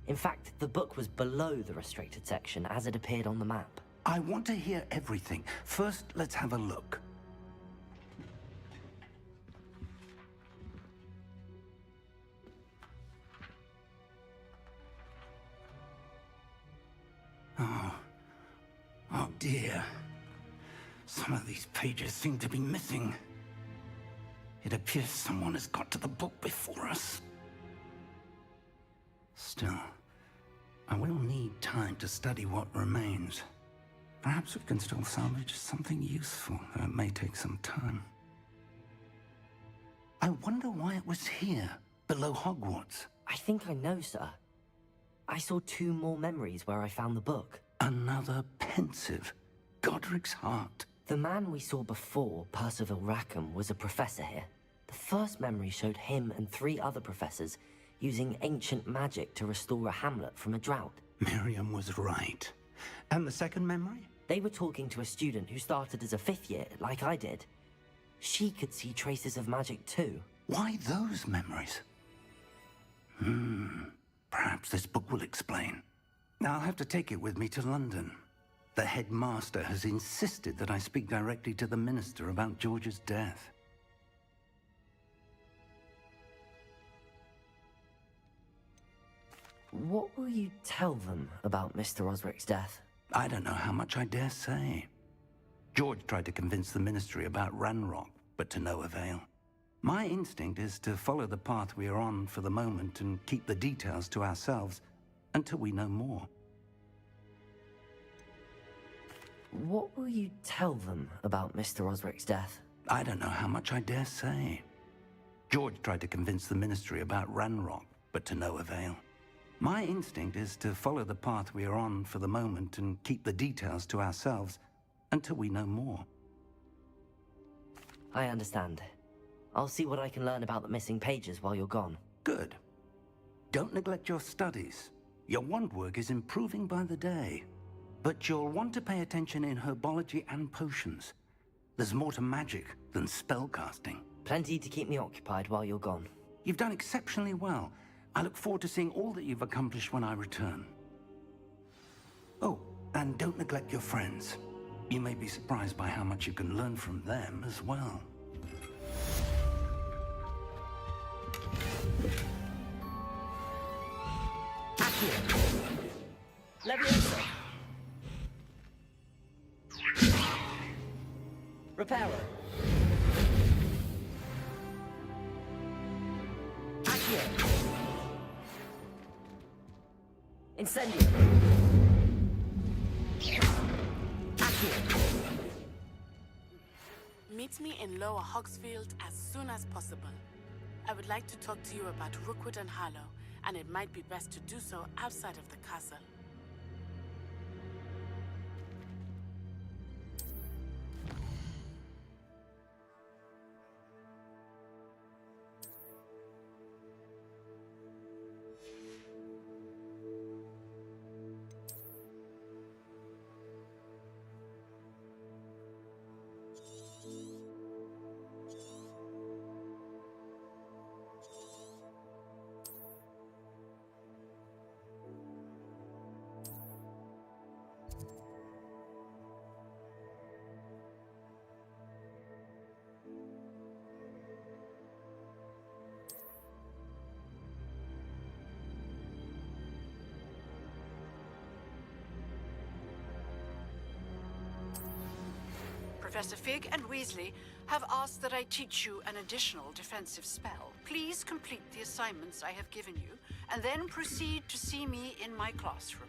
In fact, the book was below the restricted section as it appeared on the map. I want to hear everything. First, let's have a look. Oh dear. Some of these pages seem to be missing. It appears someone has got to the book before us. Still, I will need time to study what remains. Perhaps we can still salvage something useful, though it may take some time. I wonder why it was here, below Hogwarts. I think I know, sir. I saw 2 more memories where I found the book. Another pensive. Godric's heart. The man we saw before, Percival Rackham, was a professor here. The first memory showed him and 3 other professors using ancient magic to restore a hamlet from a drought. Miriam was right. And the second memory? They were talking to a student who started as a 5th year, like I did. She could see traces of magic too. Why those memories? Perhaps this book will explain. I'll have to take it with me to London. The headmaster has insisted that I speak directly to the minister about George's death. What will you tell them about Mr. Osric's death? I don't know how much I dare say. George tried to convince the ministry about Ranrock, but to no avail. My instinct is to follow the path we are on for the moment and keep the details to ourselves until we know more. What will you tell them about Mr. Osric's death? I don't know how much I dare say. George tried to convince the ministry about Ranrock, but to no avail. My instinct is to follow the path we are on for the moment and keep the details to ourselves until we know more. I understand. I'll see what I can learn about the missing pages while you're gone. Good. Don't neglect your studies. Your wand work is improving by the day. But you'll want to pay attention in herbology and potions. There's more to magic than spellcasting. Plenty to keep me occupied while you're gone. You've done exceptionally well. I look forward to seeing all that you've accomplished when I return. Oh, and don't neglect your friends. You may be surprised by how much you can learn from them as well. Accio. Leviosa. Reparo. Accio. Incendio. Accio. Meet me in Lower Hogsfield as soon as possible. I would like to talk to you about Rookwood and Harlow, and it might be best to do so outside of the castle. Professor Fig and Weasley have asked that I teach you an additional defensive spell. Please complete the assignments I have given you, and then proceed to see me in my classroom.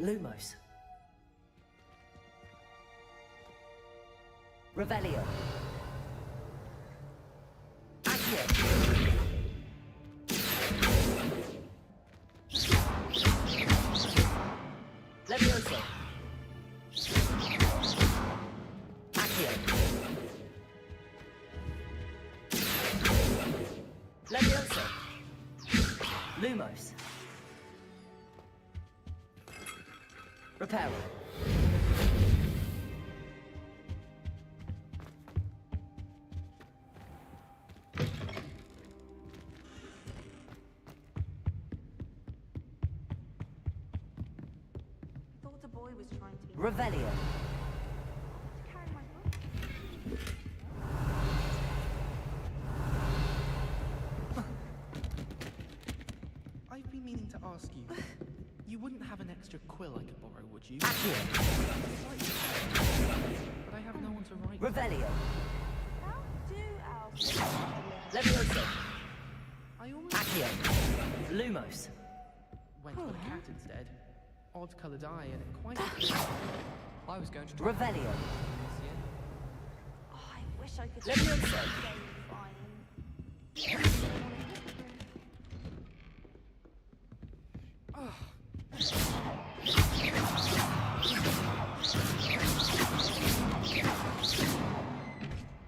Lumos. Revelio. Accio. Levioso. Accio. Levioso. Lumos. Reparo. Thought the boy was trying to be. Revelio. Carry my book. I've been meaning to ask you. You wouldn't have an extra quill I could borrow, would you? Accio. But I have no one to write. Revelio. How do elves? Levioso. I always Accio. Lumos. went for the cat instead. Odd-coloured eye and it quite. I was going to. Revelio. Oh, I wish I could. Levioso.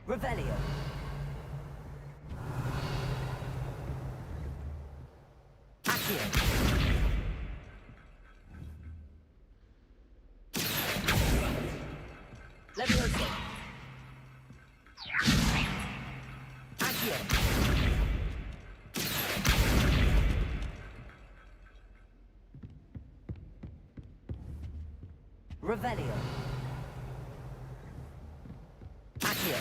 Revelio. Accio. Levioso. Accio. Revelio. Accio.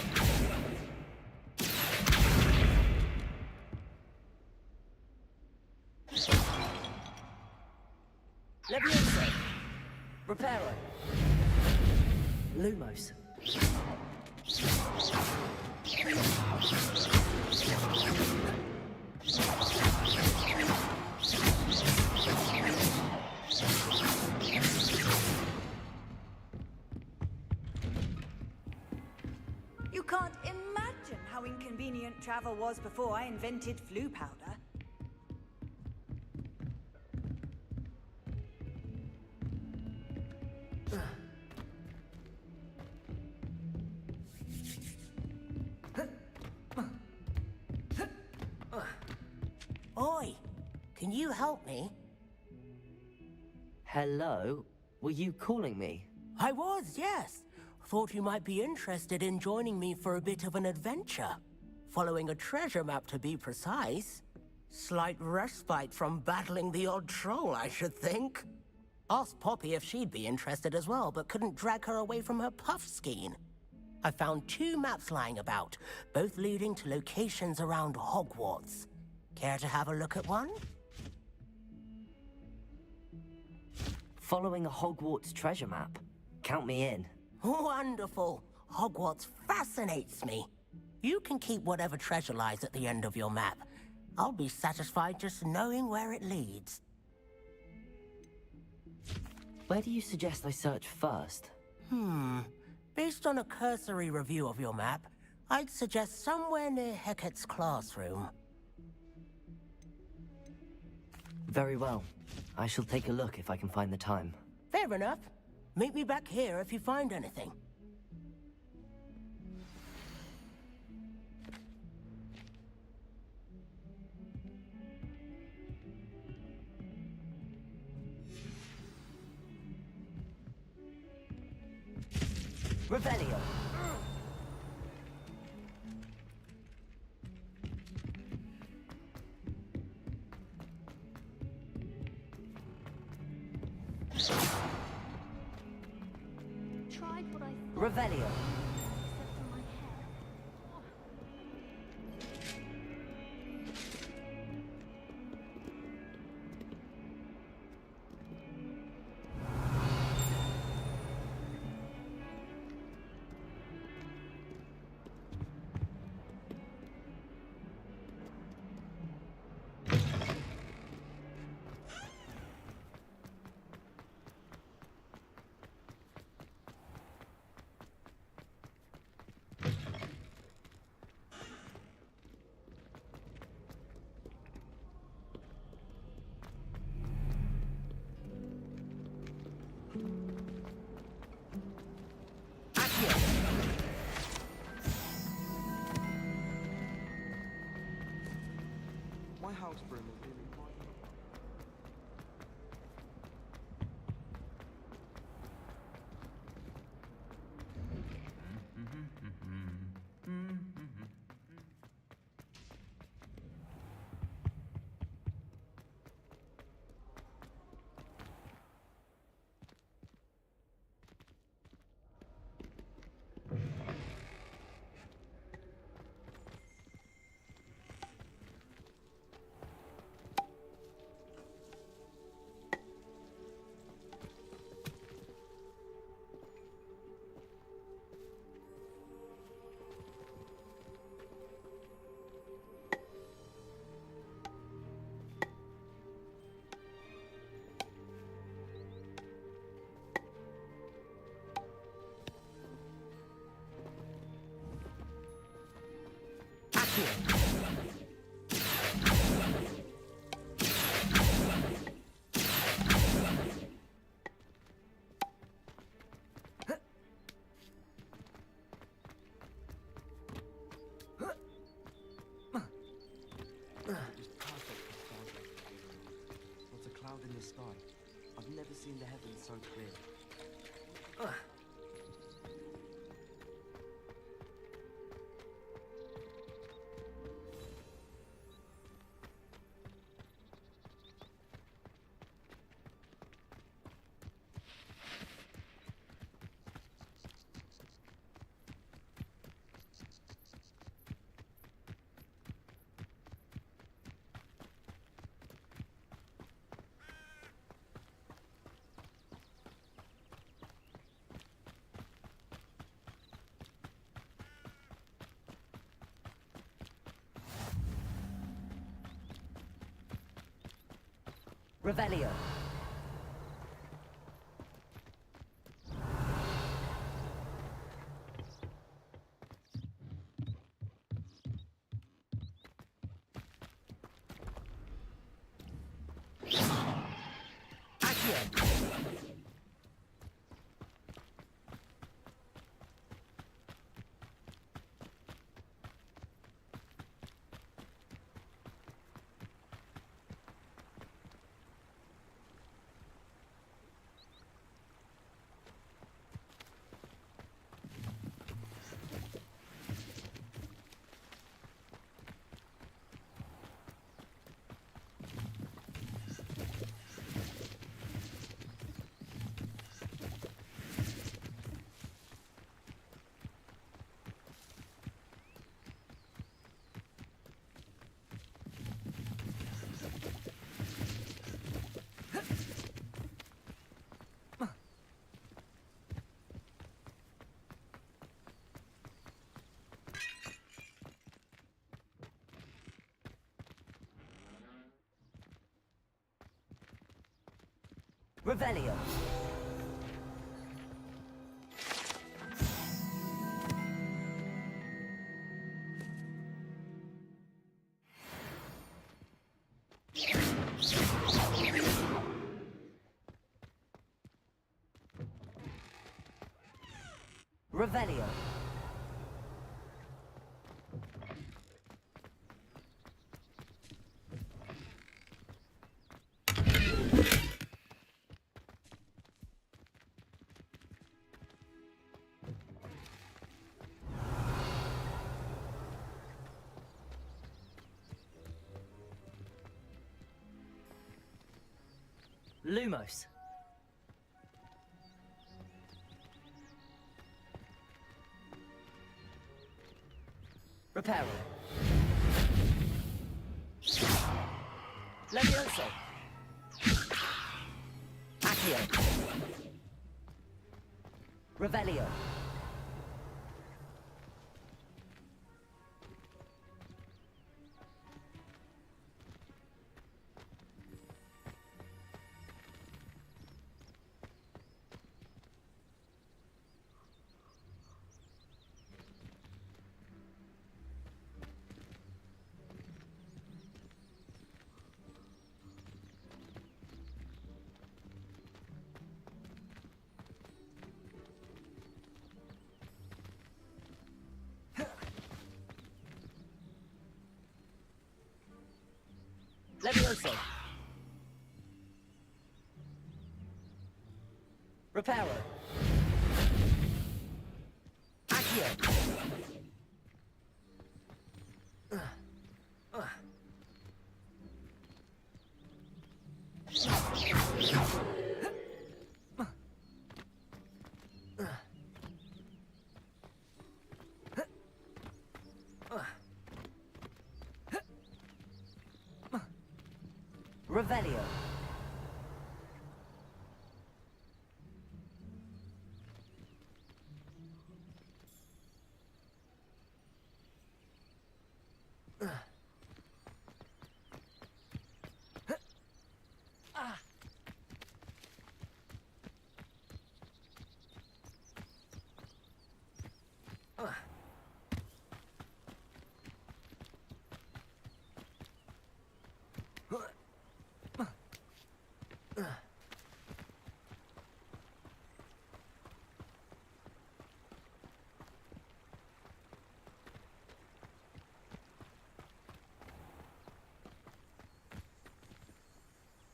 Levioso. Reparo. Lumos. whatever was before I invented flu powder. Oi, can you help me? Hello? Were you calling me? I was, yes. Thought you might be interested in joining me for a bit of an adventure. Following a treasure map, to be precise. Slight respite from battling the odd troll, I should think. Asked Poppy if she'd be interested as well, but couldn't drag her away from her puff skein. I found 2 maps lying about, both leading to locations around Hogwarts. Care to have a look at one? Following a Hogwarts treasure map? Count me in. Wonderful. Hogwarts fascinates me. You can keep whatever treasure lies at the end of your map. I'll be satisfied just knowing where it leads. Where do you suggest I search first? Based on a cursory review of your map, I'd suggest somewhere near Hecat's classroom. Very well. I shall take a look if I can find the time. Fair enough. Meet me back here if you find anything. Revelio. Tried what I thought. Revelio. Except for my hair. My house broom is really quiet. Not a cloud in the sky. I've never seen the heavens so clear. Revelio. Revelio. Revelio. Lumos. Reparo. Levioso. Accio. Revelio. Levioso. Reparo. Accio. Revelio.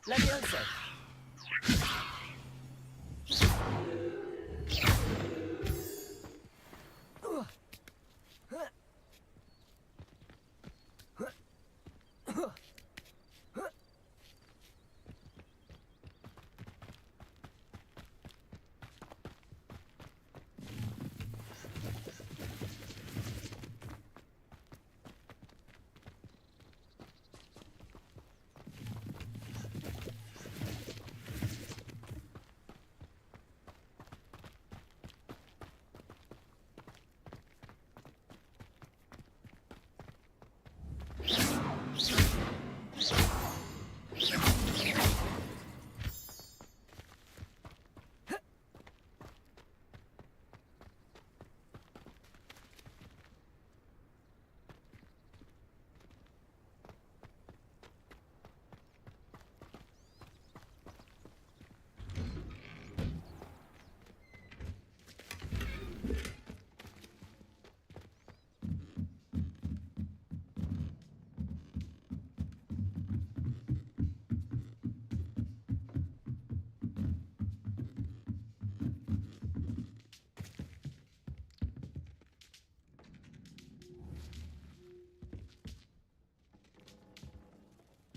Levioso.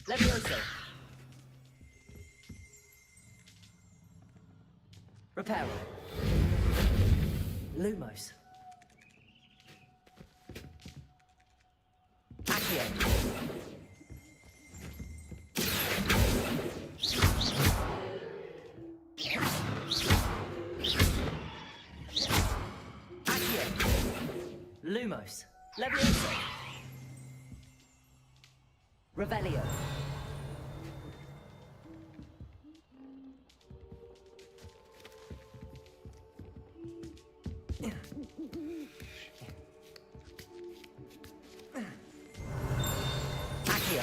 Levioso. Reparo. Lumos. Accio. Accio. Lumos. Levioso. Revelio. Accio.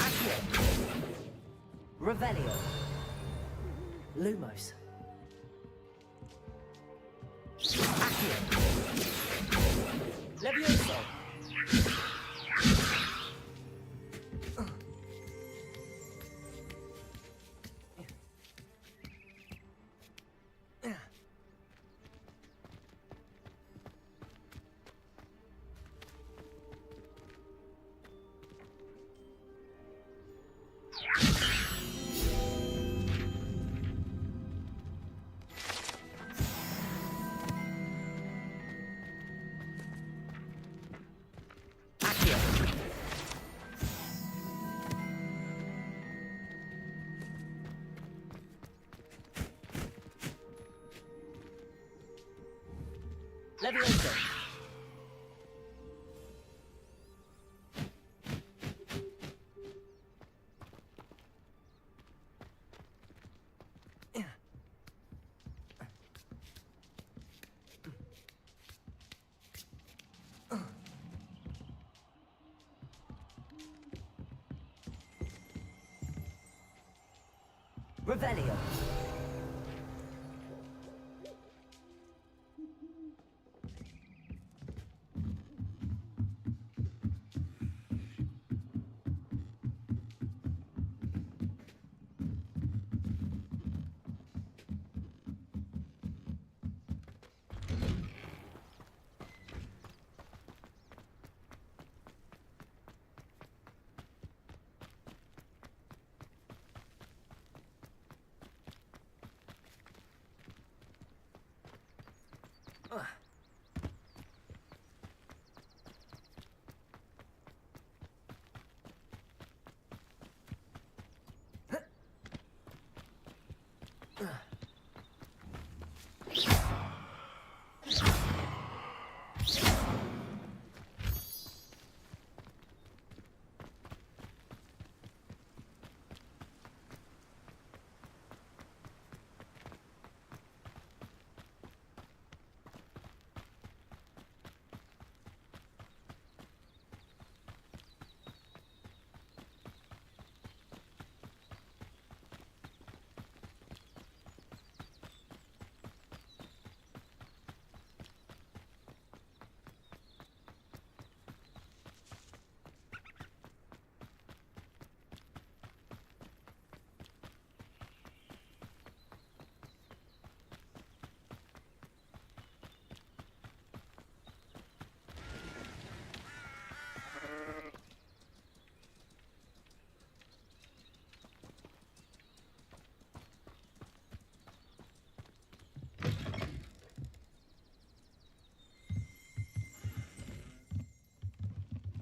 Accio. Revelio. Lumos. Accio. Levioso. Accio. Levioso. Revelio.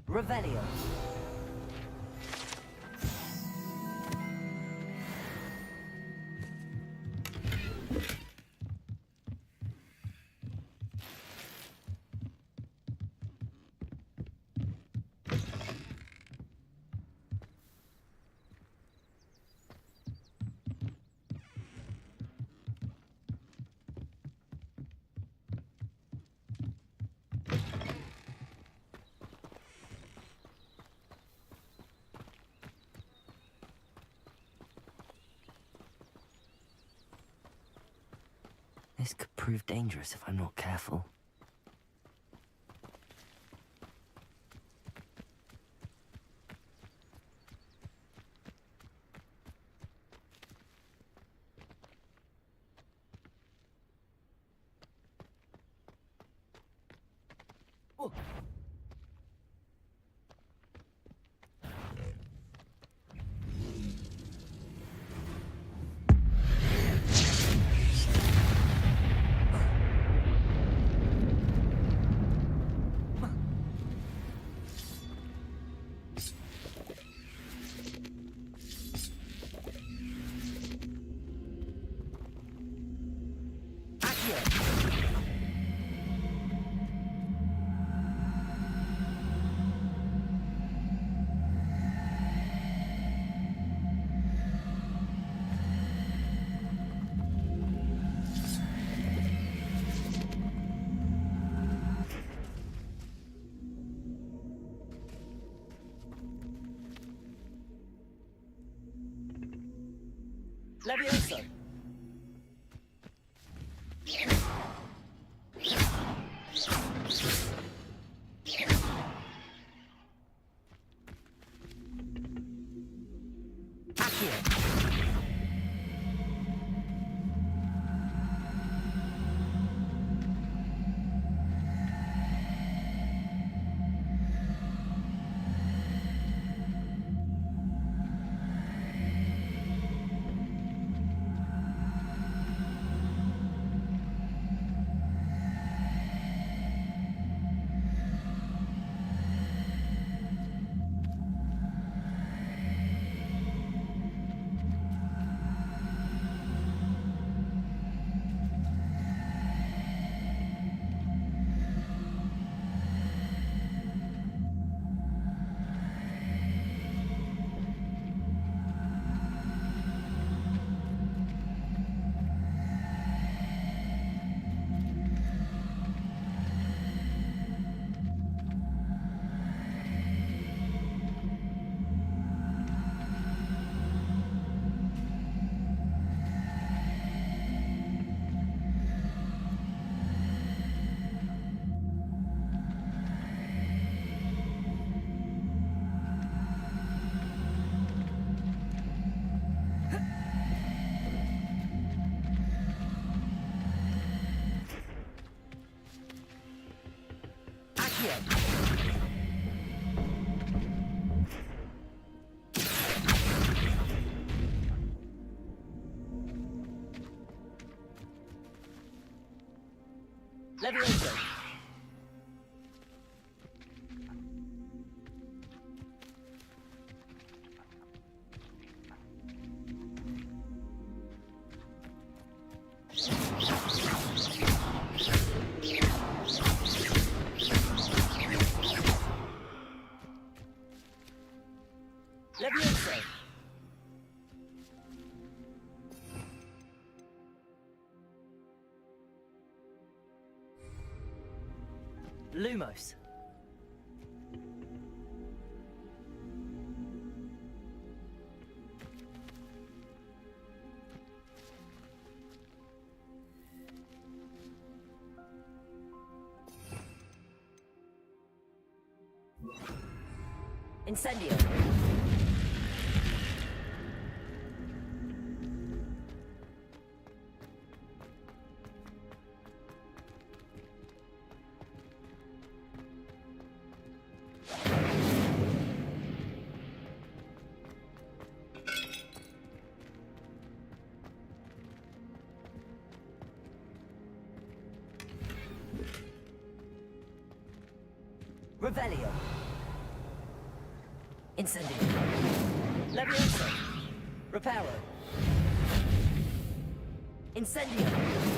Revelio. This could prove dangerous if I'm not careful. Levioso! Levioso! Levioso! Lumos. Incendio. Revelio. Incendio. Levioso. Reparo. Incendio.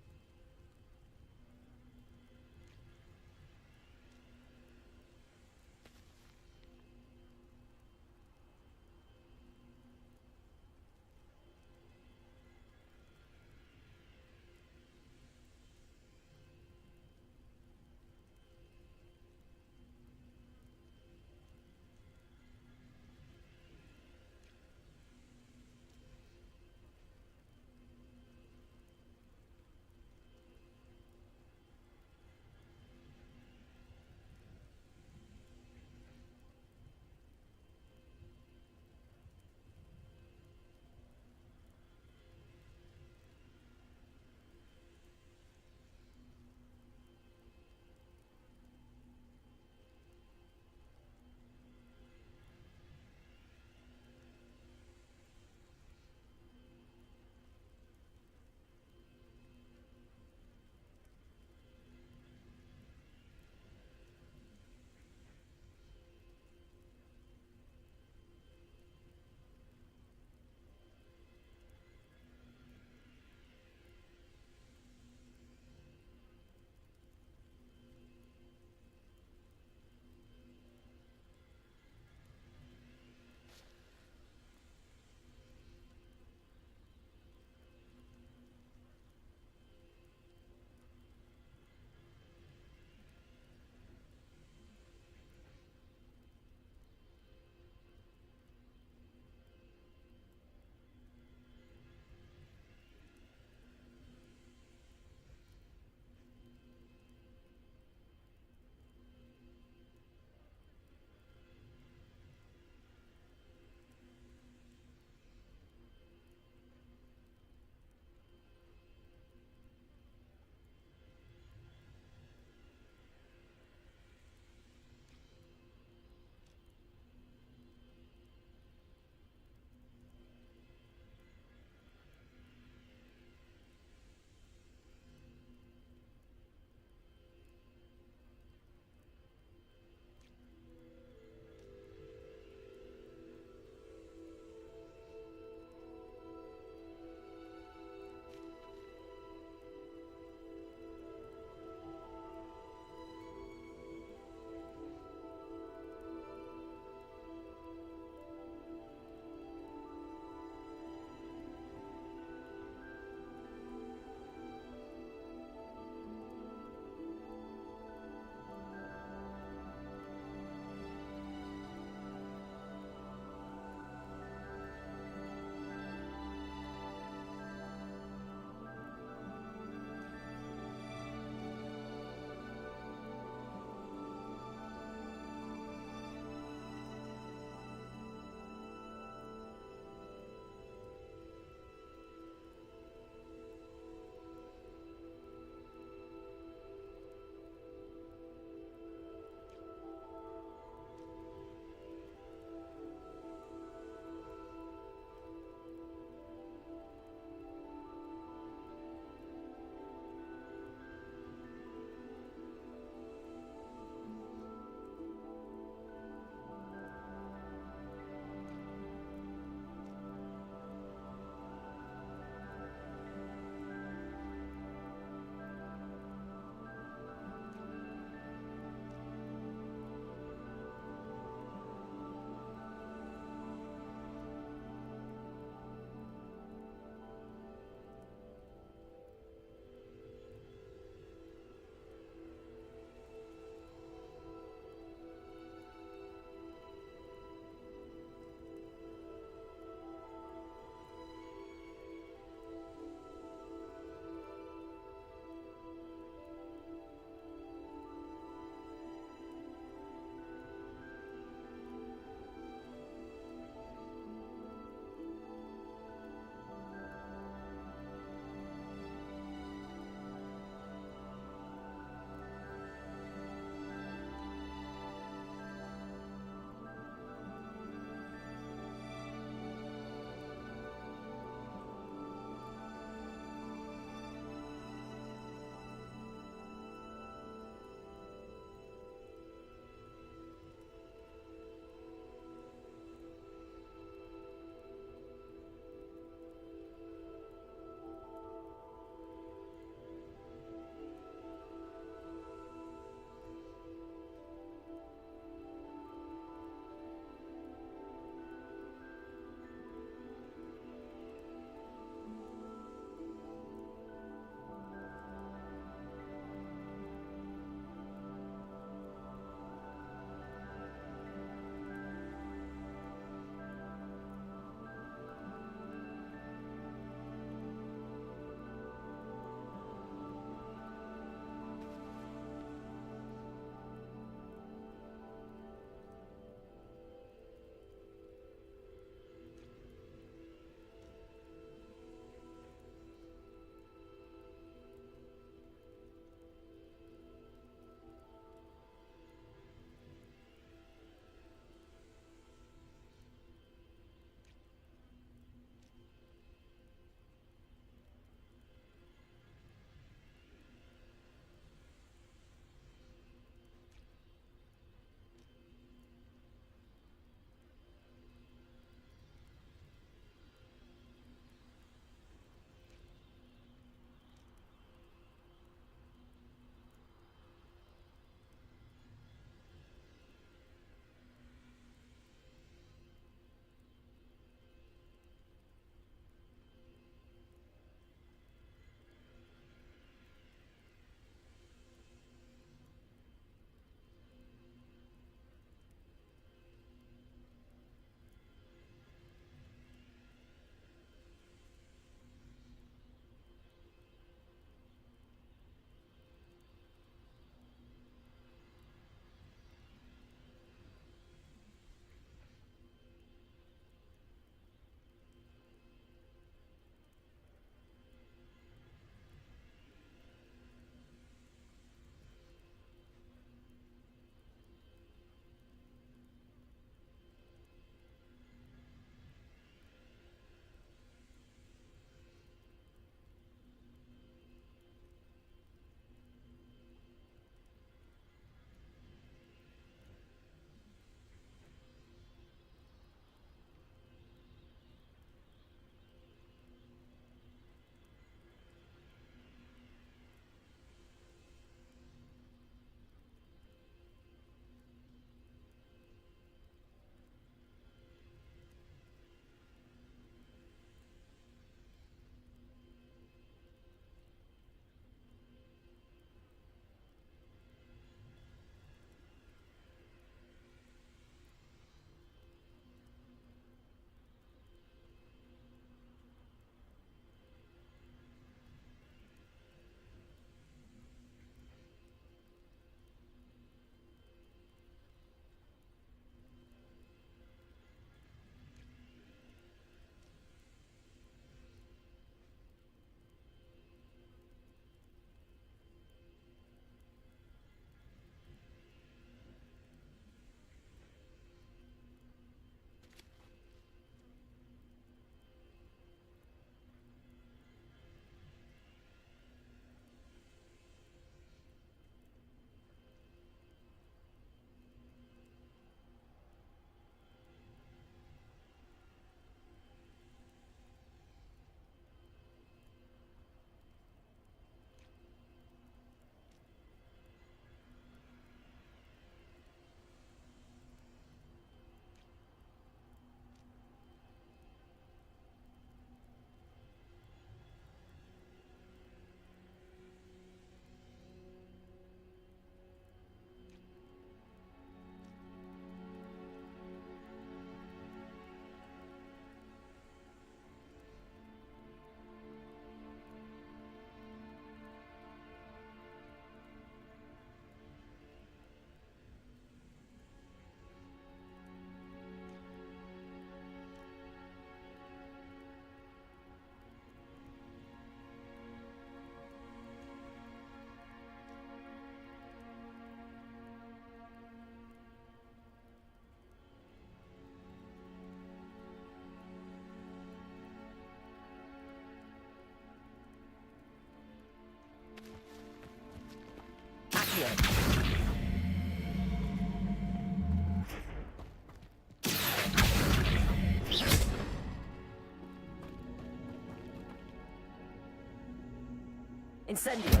Incendio!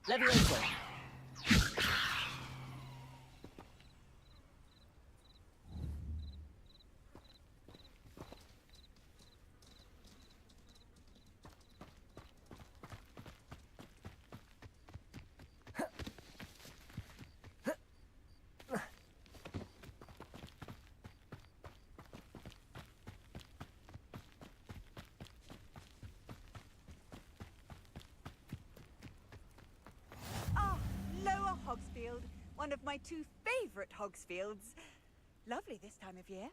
Levioso! Hogsfield, one of my two favorite Hogsfields. Lovely this time of year.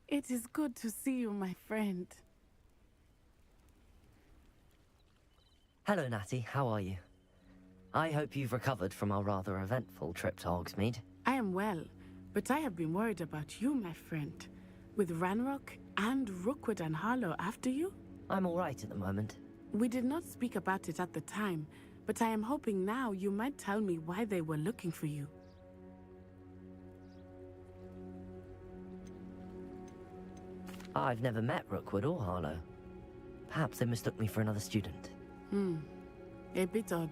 It is good to see you, my friend. Hello, Natty. How are you? I hope you've recovered from our rather eventful trip to Hogsmeade. I am well, but I have been worried about you, my friend. With Ranrock and Rookwood and Harlow after you? I'm all right at the moment. We did not speak about it at the time, but I am hoping now you might tell me why they were looking for you. I've never met Rookwood or Harlow. Perhaps they mistook me for another student. A bit odd.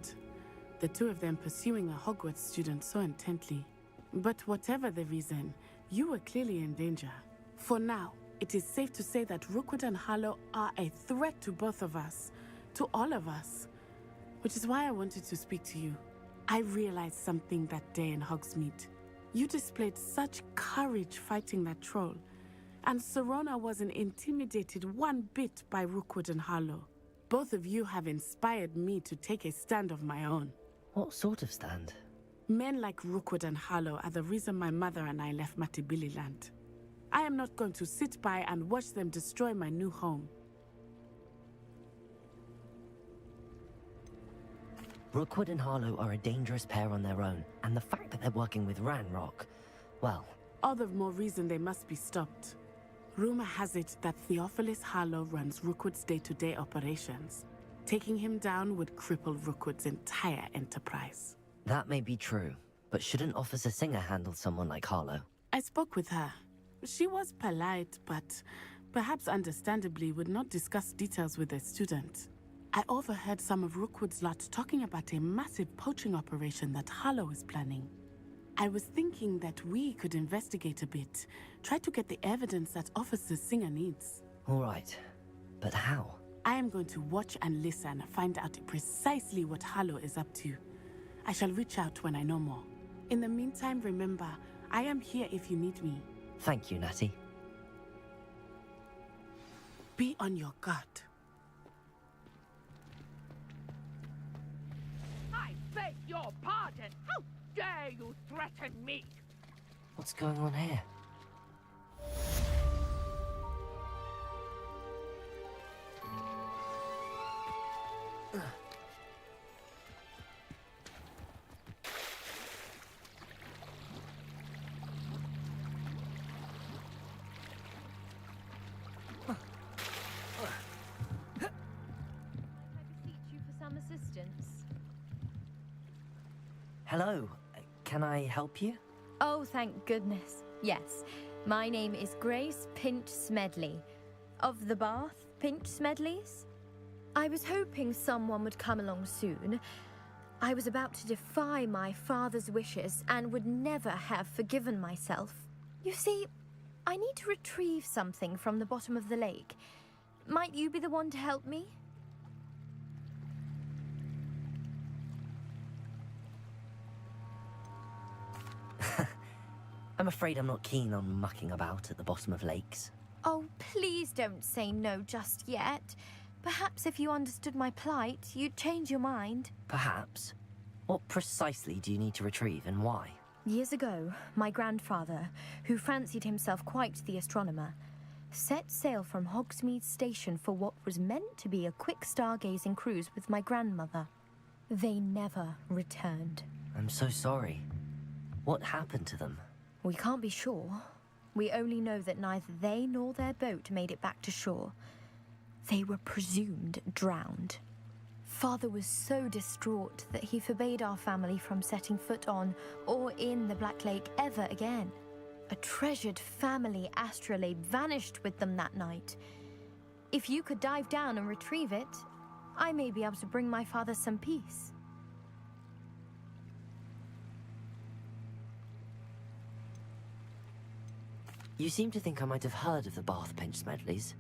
The two of them pursuing a Hogwarts student so intently. But whatever the reason, you were clearly in danger. For now, it is safe to say that Rookwood and Harlow are a threat to both of us. To all of us. Which is why I wanted to speak to you. I realized something that day in Hogsmeade. You displayed such courage fighting that troll. And Serona wasn't intimidated one bit by Rookwood and Harlow. Both of you have inspired me to take a stand of my own. What sort of stand? Men like Rookwood and Harlow are the reason my mother and I left Matibili land. I am not going to sit by and watch them destroy my new home. Rookwood and Harlow are a dangerous pair on their own, and the fact that they're working with Ranrock, well... All the more reason they must be stopped. Rumor has it that Theophilus Harlow runs Rookwood's day-to-day operations. Taking him down would cripple Rookwood's entire enterprise. That may be true, but shouldn't Officer Singer handle someone like Harlow? I spoke with her. She was polite, but perhaps understandably would not discuss details with a student. I overheard some of Rookwood's lot talking about a massive poaching operation that Harlow is planning. I was thinking that we could investigate a bit, try to get the evidence that Officer Singer needs. All right, but how? I am going to watch and listen, find out precisely what Harlow is up to. I shall reach out when I know more. In the meantime, remember, I am here if you need me. Thank you, Natty. Be on your guard. I beg your pardon. How dare you threaten me? What's going on here? Hello, can I help you? Oh, thank goodness. Yes, my name is Grace Pinch Smedley, of the Bath Pinch Smedleys. I was hoping someone would come along soon. I was about to defy my father's wishes and would never have forgiven myself. You see, I need to retrieve something from the bottom of the lake. Might you be the one to help me? I'm afraid I'm not keen on mucking about at the bottom of lakes. Oh, please don't say no just yet. Perhaps if you understood my plight, you'd change your mind. Perhaps. What precisely do you need to retrieve and why? Years ago, my grandfather, who fancied himself quite the astronomer, set sail from Hogsmeade Station for what was meant to be a quick stargazing cruise with my grandmother. They never returned. I'm so sorry. What happened to them? We can't be sure. We only know that neither they nor their boat made it back to shore. They were presumed drowned. Father was so distraught that he forbade our family from setting foot on or in the Black Lake ever again. A treasured family astrolabe vanished with them that night. If you could dive down and retrieve it, I may be able to bring my father some peace. You seem to think I might have heard of the Bath Pinch Smedleys.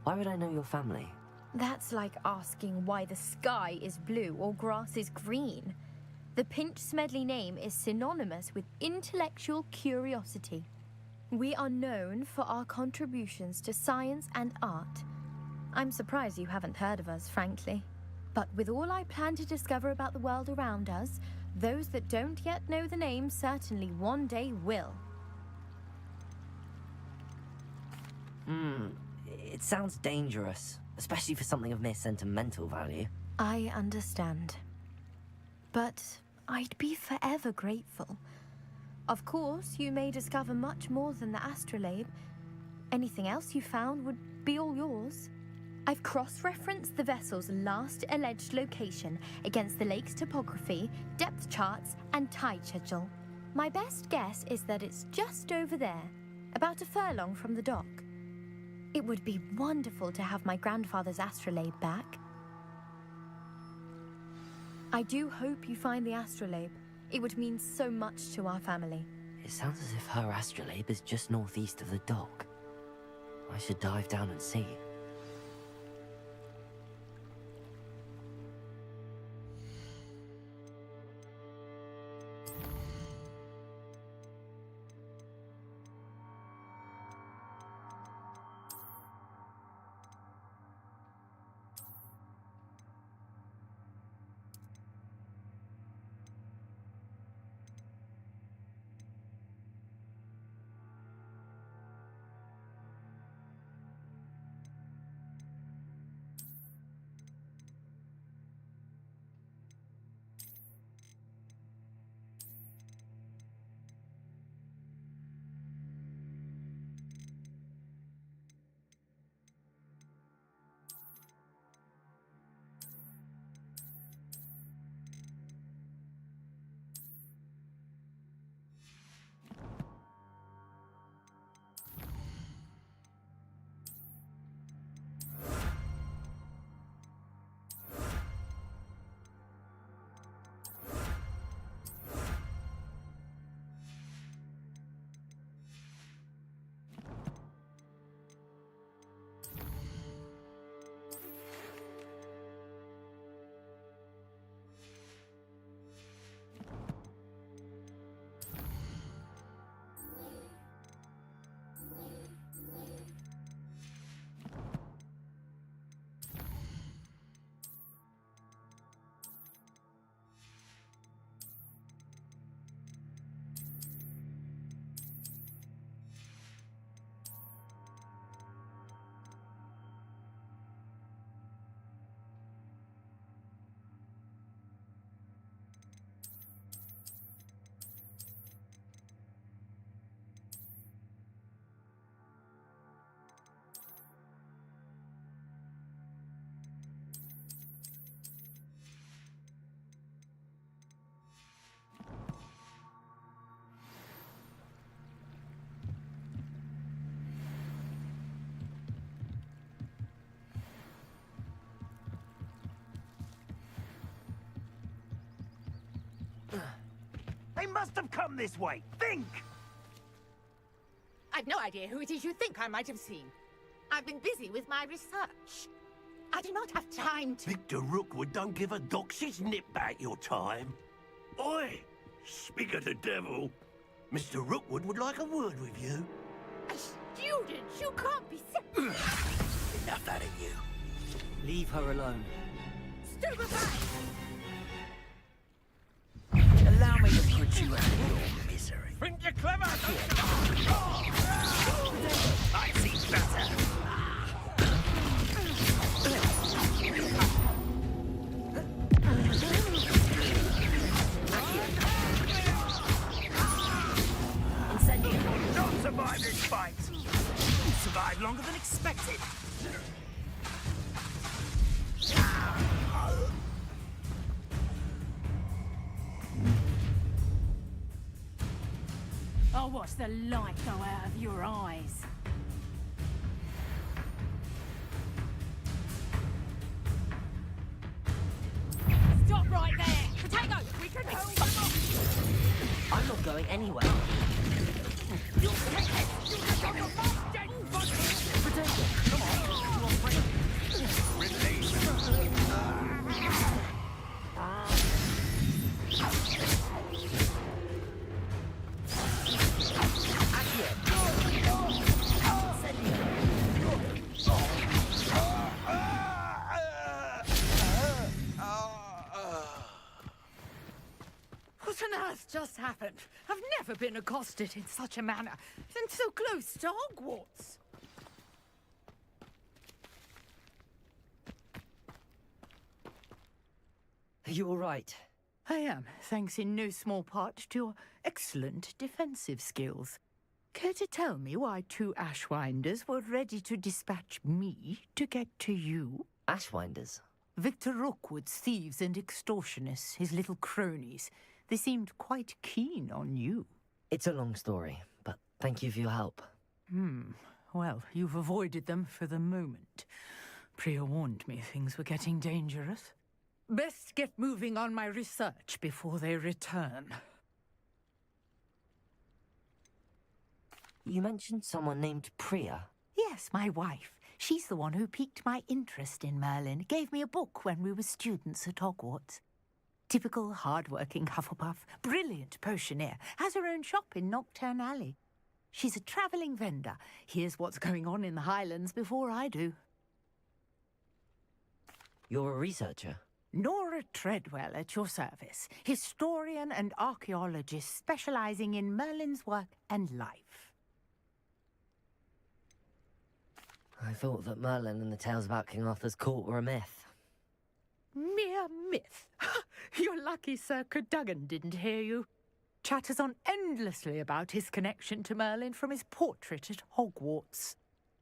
Why would I know your family? That's like asking why the sky is blue or grass is green. The Pinch Smedley name is synonymous with intellectual curiosity. We are known for our contributions to science and art. I'm surprised you haven't heard of us, frankly. But with all I plan to discover about the world around us, those that don't yet know the name certainly one day will. It sounds dangerous, especially for something of mere sentimental value. I understand. But I'd be forever grateful. Of course, you may discover much more than the astrolabe. Anything else you found would be all yours. I've cross-referenced the vessel's last alleged location against the lake's topography, depth charts, and tide schedule. My best guess is that it's just over there, about a furlong from the dock. It would be wonderful to have my grandfather's astrolabe back. I do hope you find the astrolabe. It would mean so much to our family. It sounds as if her astrolabe is just northeast of the dock. I should dive down and see. must have come this way. Think! I've no idea who it is you think I might have seen. I've been busy with my research. I do not have time to... Victor Rookwood don't give a doxy's nip back your time. Oi! Speak of the devil. Mr. Rookwood would like a word with you. A student? You can't be... Enough out of you. Leave her alone. Stupefy! Allow me to put you out of your misery. Think you're clever? I see better. Not survive this fight. You survived longer than expected. I'll watch the light go out of your eyes. Stop right there! Potato! We can help them off! I'm not going anywhere. You'll take it! You just got your mouth dead! Potato, come on. You want break? Release. What on earth just happened? I've never been accosted in such a manner, and so close to Hogwarts. Are you all right? I am, thanks in no small part to your excellent defensive skills. Care to tell me why two Ashwinders were ready to dispatch me to get to you? Ashwinders? Victor Rookwood's thieves and extortionists, his little cronies. They seemed quite keen on you. It's a long story, but thank you for your help. Well, you've avoided them for the moment. Priya warned me things were getting dangerous. Best get moving on my research before they return. You mentioned someone named Priya. Yes, my wife. She's the one who piqued my interest in Merlin. Gave me a book when we were students at Hogwarts. Typical hard-working Hufflepuff, brilliant potioneer, has her own shop in Knockturn Alley. She's a travelling vendor. Hears what's going on in the Highlands before I do. You're a researcher? Nora Treadwell at your service, historian and archaeologist specialising in Merlin's work and life. I thought that Merlin and the tales about King Arthur's court were a myth. Mere myth. You're lucky Sir Cadogan didn't hear you. Chatters on endlessly about his connection to Merlin from his portrait at Hogwarts.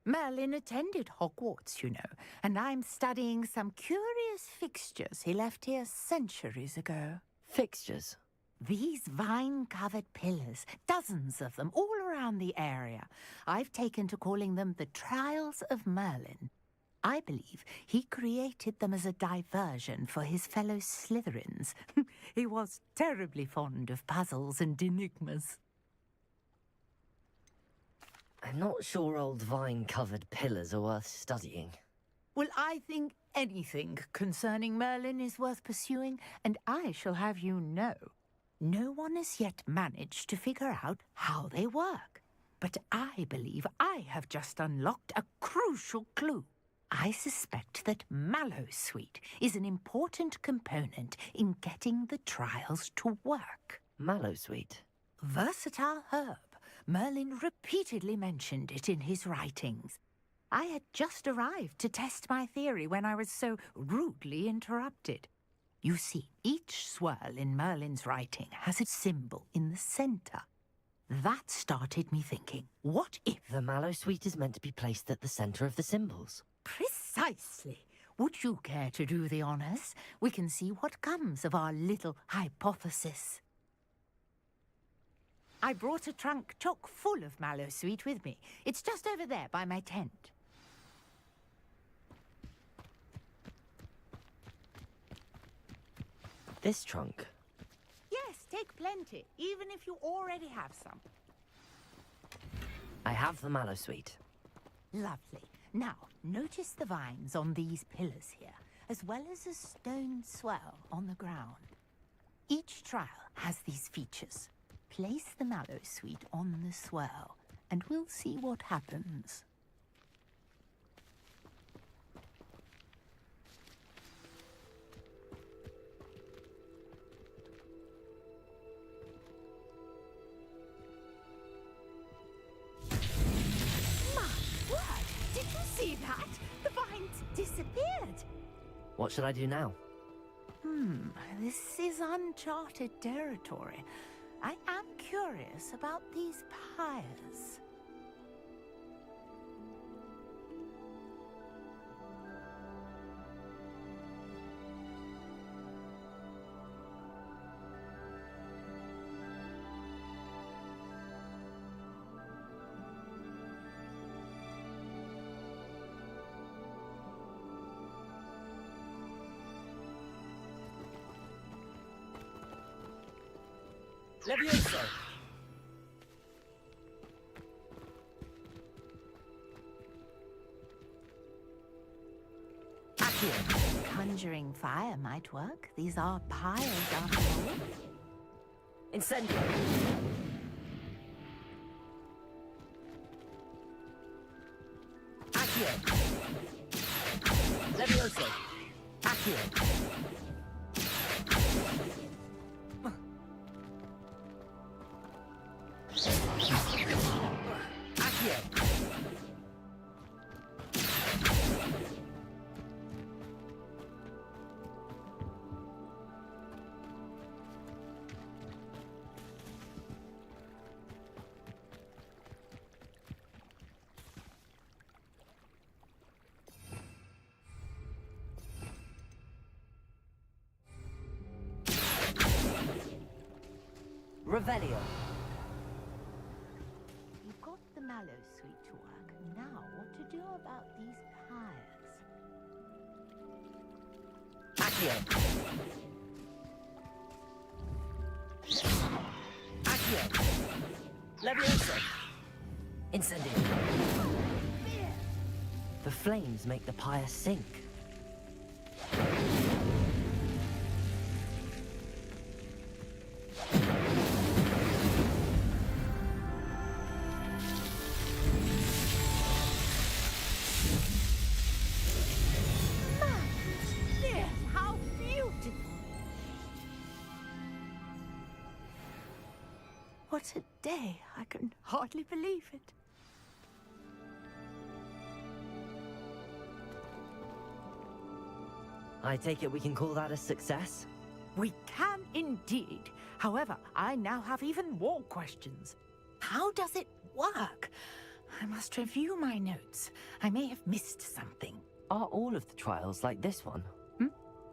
Merlin attended Hogwarts, you know, and I'm studying some curious fixtures he left here centuries ago. Fixtures? These vine-covered pillars, dozens of them, all around the area. I've taken to calling them the Trials of Merlin. I believe he created them as a diversion for his fellow Slytherins. He was terribly fond of puzzles and enigmas. I'm not sure old vine-covered pillars are worth studying. Well, I think anything concerning Merlin is worth pursuing, and I shall have you know. No one has yet managed to figure out how they work. But I believe I have just unlocked a crucial clue. I suspect that Mallowsweet is an important component in getting the trials to work. Mallowsweet? Versatile herb. Merlin repeatedly mentioned it in his writings. I had just arrived to test my theory when I was so rudely interrupted. You see, each swirl in Merlin's writing has a symbol in the centre. That started me thinking, what if... The Mallowsweet is meant to be placed at the centre of the symbols. Precisely. Would you care to do the honours? We can see what comes of our little hypothesis. I brought a trunk chock full of Mallowsweet with me. It's just over there by my tent. This trunk? Yes, Take plenty, even if you already have some. I have the mallow sweet. Lovely. Now, notice the vines on these pillars here, as well as a stone swell on the ground. Each trial has these features. Place the mallow sweet on the swell, and we'll see what happens. Did you see that? The vines disappeared. What should I do now? This is uncharted territory. I am curious about these pyres. Levioso! Conjuring fire might work. These are pyres after all. Incendio! Accio! Levioso! Accio! Revelio. You've got the mallow sweet to work. Now, what to do about these pyres? Accio. Accio. Levioso. Incendio. The flames make the pyre sink. What a day! I can hardly believe it. I take it we can call that a success? We can indeed. However, I now have even more questions. How does it work? I must review my notes. I may have missed something. Are all of the trials like this one?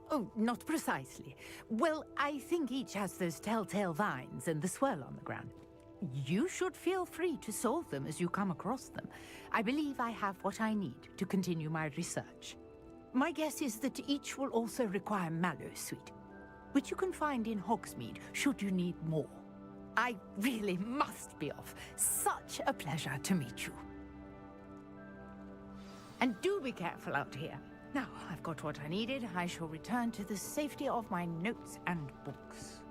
Oh, not precisely. Well, I think each has those telltale vines and the swirl on the ground. You should feel free to solve them as you come across them. I believe I have what I need to continue my research. My guess is that each will also require mallow sweet, which you can find in Hogsmeade should you need more. I really must be off. Such a pleasure to meet you. And do be careful out here. Now, I've got what I needed. I shall return to the safety of my notes and books.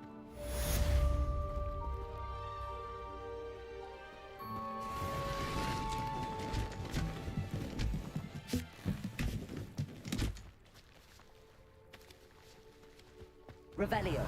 Revelio.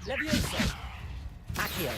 Levioso! Accio!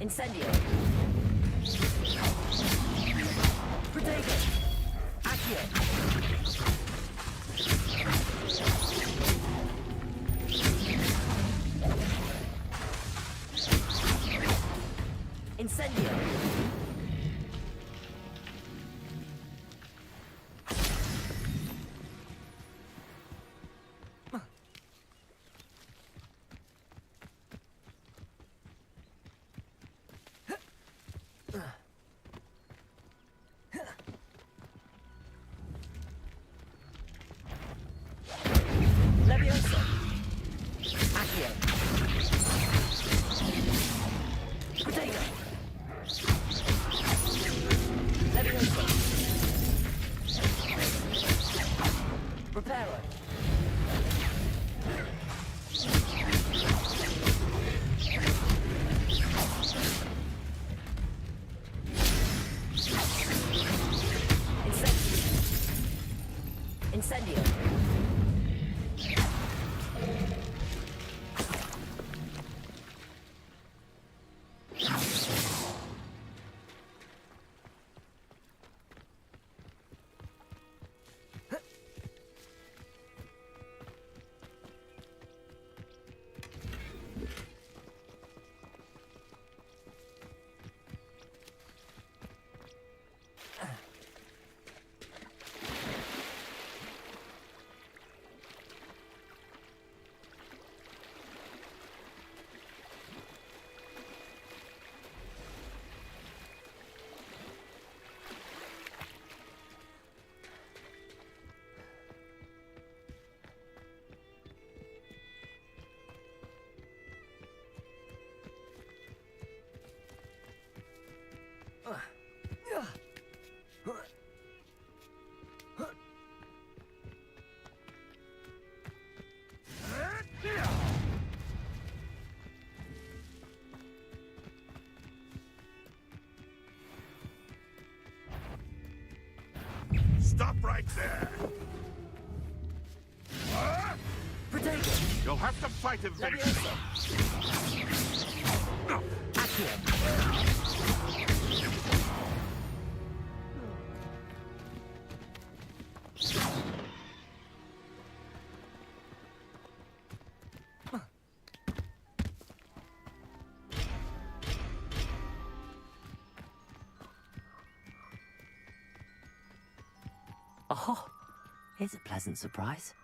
Incendio! Protego! Accio! Incendio! Levioso! Accio! Protego! Levioso! Preparo! Incendio! Stop right there! Protego! You'll have to fight eventually! Oh, here's a pleasant surprise.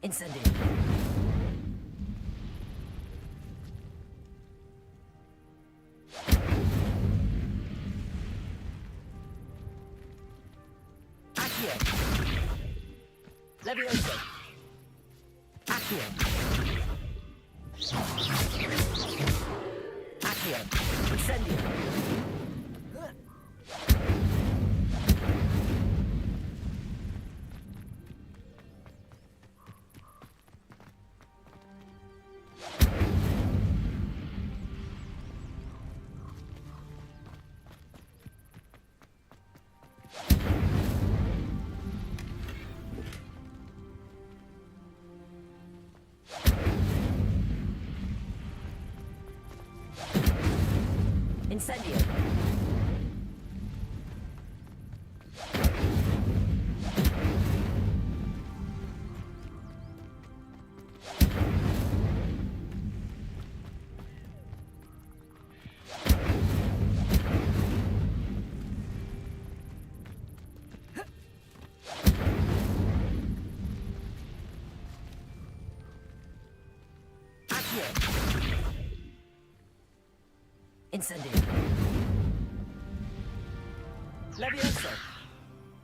Incendio! Levioso! Accio! Accio! Incendio! Incendio. Incendio. Levioso.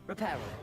Reparo.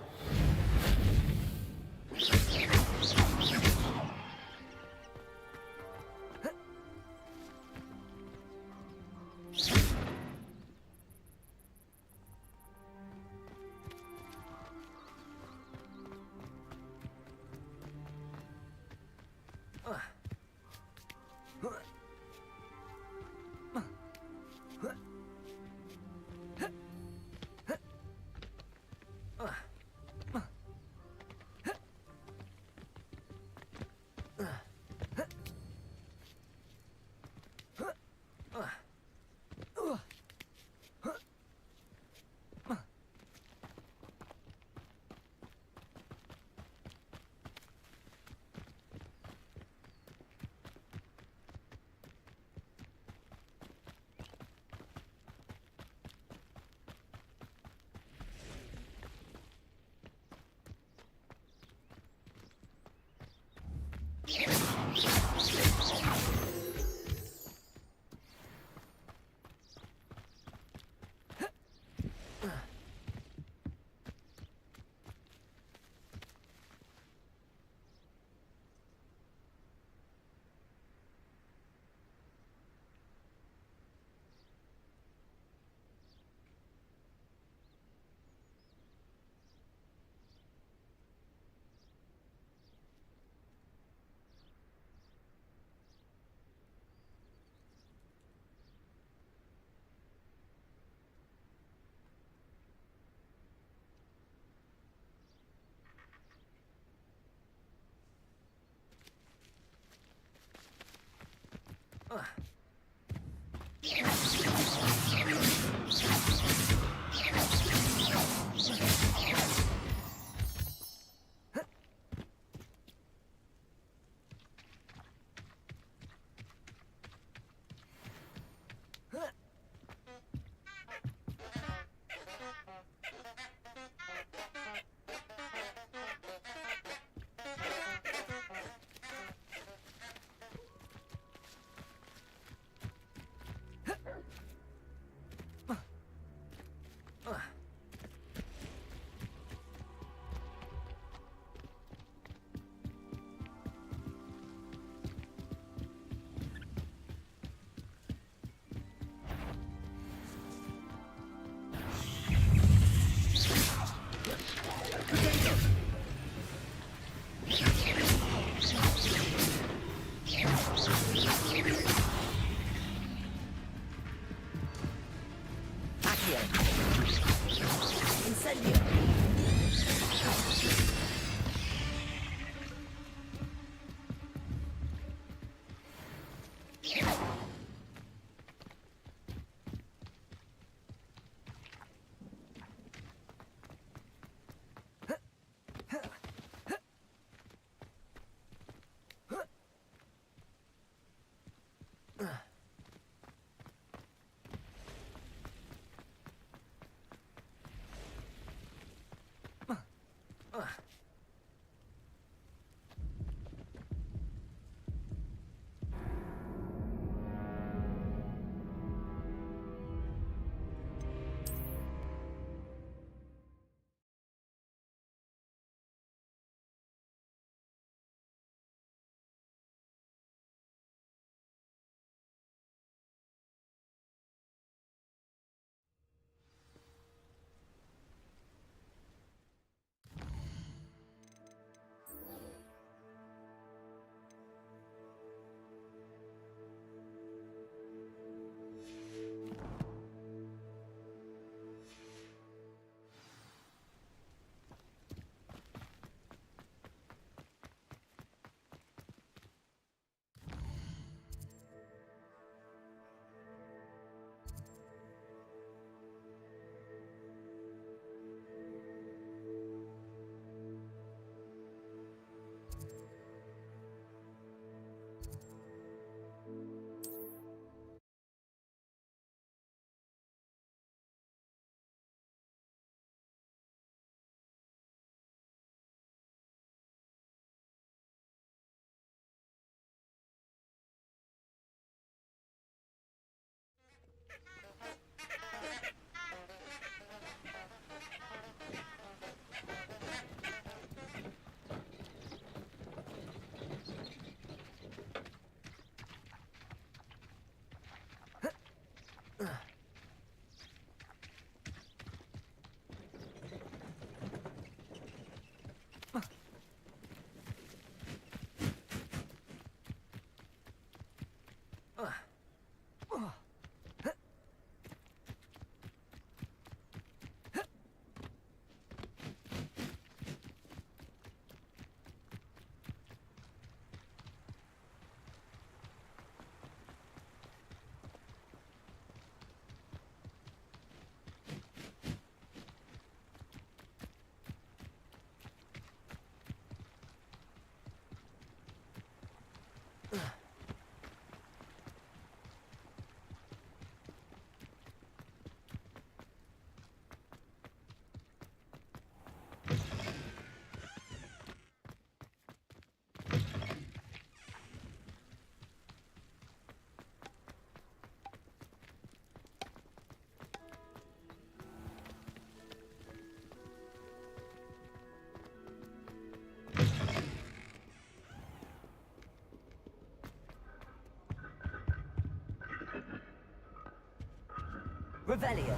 Revelio.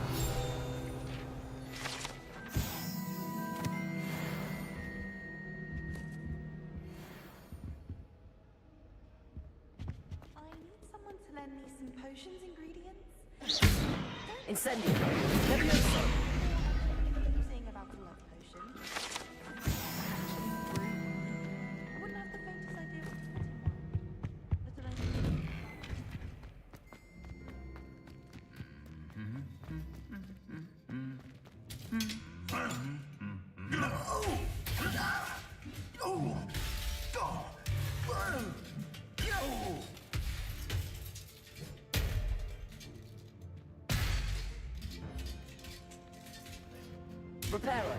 I need someone to lend me some potions ingredients. Incendio. Levioso. Saying about a love potion. I wouldn't have the faintest idea what's fitting one. Let alone. Reparo.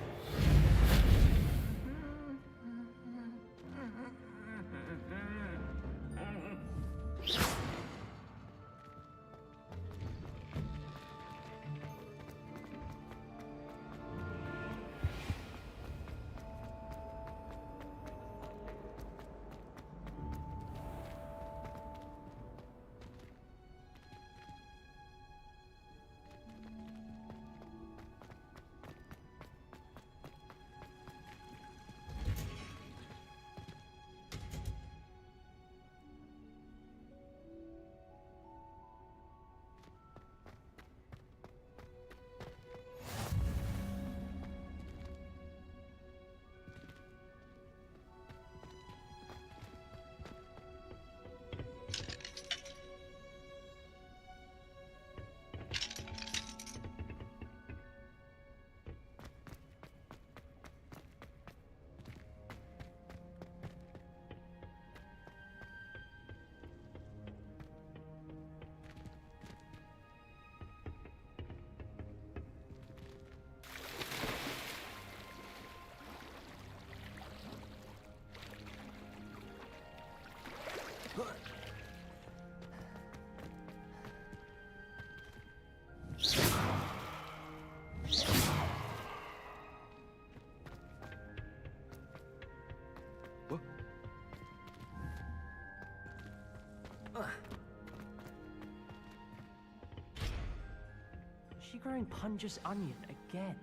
Is she growing Punja's onion again?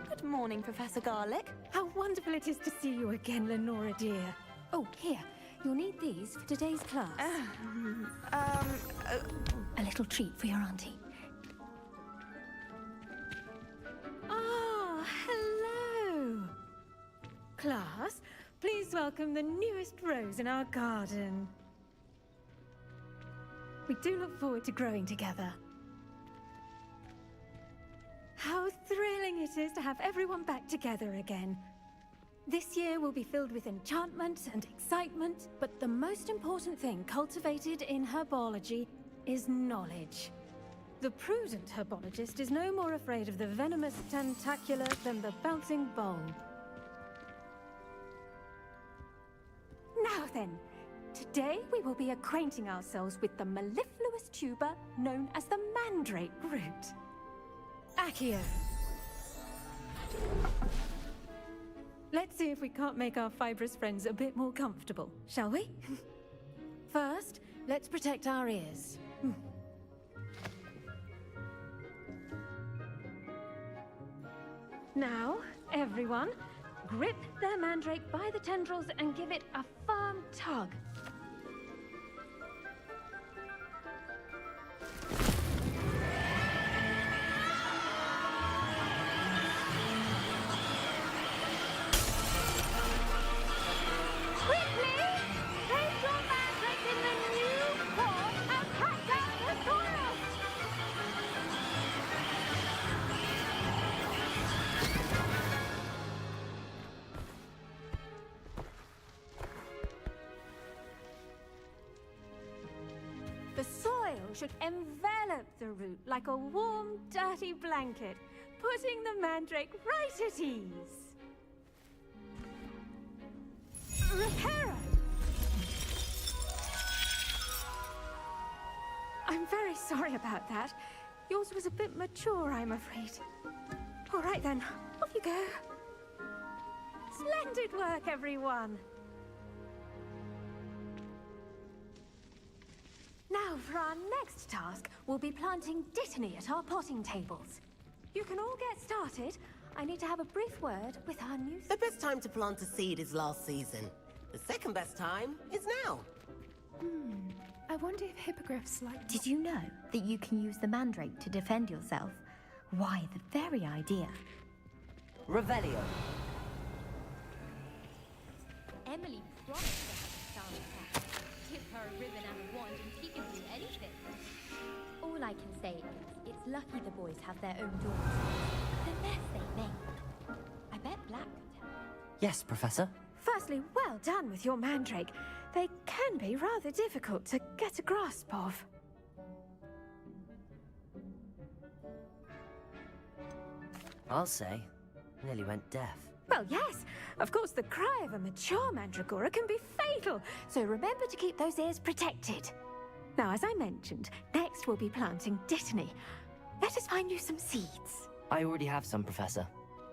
Good morning, Professor Garlic. How wonderful it is to see you again, Lenora dear. Oh, here. You'll need these for today's class. A little treat for your auntie. Ah, hello. Class, please welcome the newest rose in our garden. We do look forward to growing together. How thrilling it is to have everyone back together again. This year will be filled with enchantment and excitement, but the most important thing cultivated in herbology is knowledge. The prudent herbologist is no more afraid of the venomous tentacular than the bouncing bowl. Now then, today we will be acquainting ourselves with the mellifluous tuber known as the mandrake root. Accio. Let's see if we can't make our fibrous friends a bit more comfortable, shall we? First, let's protect our ears. Now, everyone, grip their mandrake by the tendrils and give it a firm tug. The soil should envelop the root like a warm, dirty blanket, putting the mandrake right at ease. Reparo! I'm very sorry about that. Yours was a bit mature, I'm afraid. All right then, off you go. Splendid work, everyone. Now, for our next task, we'll be planting Dittany at our potting tables. You can all get started. I need to have a brief word with our new... The best time to plant a seed is last season. The second best time is now. I wonder if hippogriffs like... Did you know that you can use the mandrake to defend yourself? Why, the very idea. Revelio. Emily promised to have a star attack. Give her a ribbon and a wand and she can do anything. All I can say is, it's lucky the boys have their own daughters. The mess they make. I bet Black could tell. Yes, Professor. Firstly, well done with your mandrake. They can be rather difficult to get a grasp of. I'll say, nearly went deaf. Well, yes. Of course, the cry of a mature mandragora can be fatal, so remember to keep those ears protected. Now, as I mentioned, next we'll be planting Dittany. Let us find you some seeds. I already have some, Professor.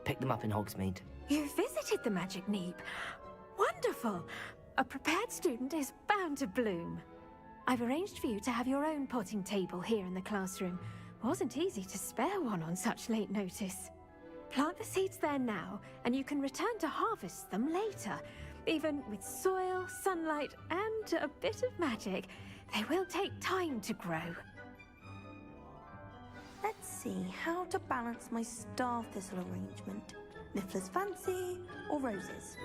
Picked them up in Hogsmeade. You visited the Magic Neep. Wonderful. A prepared student is bound to bloom. I've arranged for you to have your own potting table here in the classroom. Wasn't easy to spare one on such late notice. Plant the seeds there now, and you can return to harvest them later. Even with soil, sunlight, and a bit of magic, they will take time to grow. Let's see how to balance my star thistle arrangement. Niffler's fancy or roses?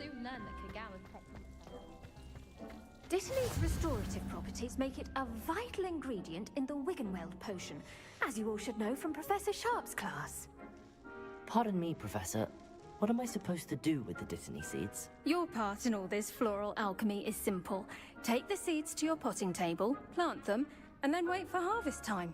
soon learn the Kagawa's techniques. Dittany's restorative properties make it a vital ingredient in the Wiggenweld potion, as you all should know from Professor Sharp's class. Pardon me, Professor. What am I supposed to do with the Dittany seeds? Your part in all this floral alchemy is simple. Take the seeds to your potting table, plant them, and then wait for harvest time.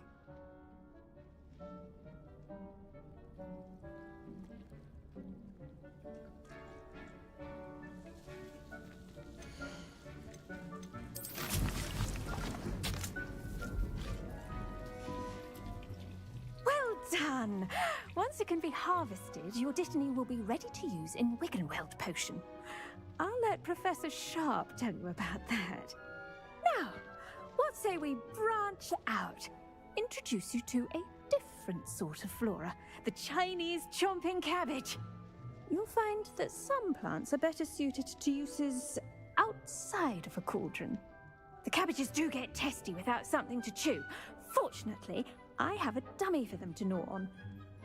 Done! Once it can be harvested, your Dittany will be ready to use in Wiggenweld potion. I'll let Professor Sharp tell you about that. Now, what say we branch out? Introduce you to a different sort of flora, the Chinese chomping cabbage. You'll find that some plants are better suited to uses outside of a cauldron. The cabbages do get testy without something to chew. Fortunately, I have a dummy for them to gnaw on.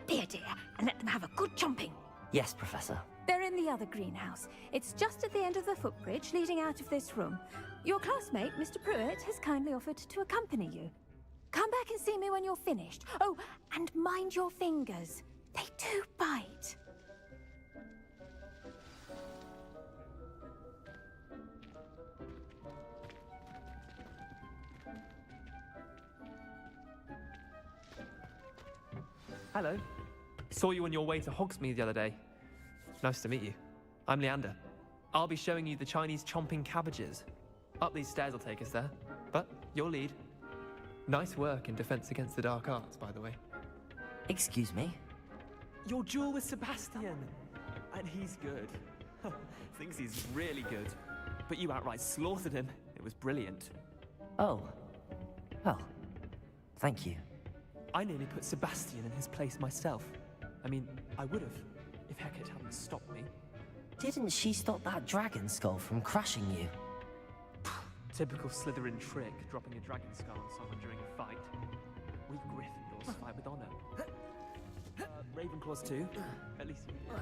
Be a dear and let them have a good chomping. Yes, Professor. They're in the other greenhouse. It's just at the end of the footbridge leading out of this room. Your classmate, Mr. Pruitt, has kindly offered to accompany you. Come back and see me when you're finished. Oh, and mind your fingers. They do bite. Hello. Saw you on your way to Hogsmeade the other day. Nice to meet you. I'm Leander. I'll be showing you the Chinese chomping cabbages. Up these stairs will take us there, but you'll lead. Nice work in Defense Against the Dark Arts, by the way. Excuse me? Your duel with Sebastian! And he's good. Thinks he's really good. But you outright slaughtered him. It was brilliant. Oh. Well, thank you. I nearly put Sebastian in his place myself. I mean, I would have, if Hecate hadn't stopped me. Didn't she stop that dragon skull from crushing you? Typical Slytherin trick, dropping a dragon skull on someone during a fight. We Gryffindors fight with honor. Ravenclaws too, at least you did.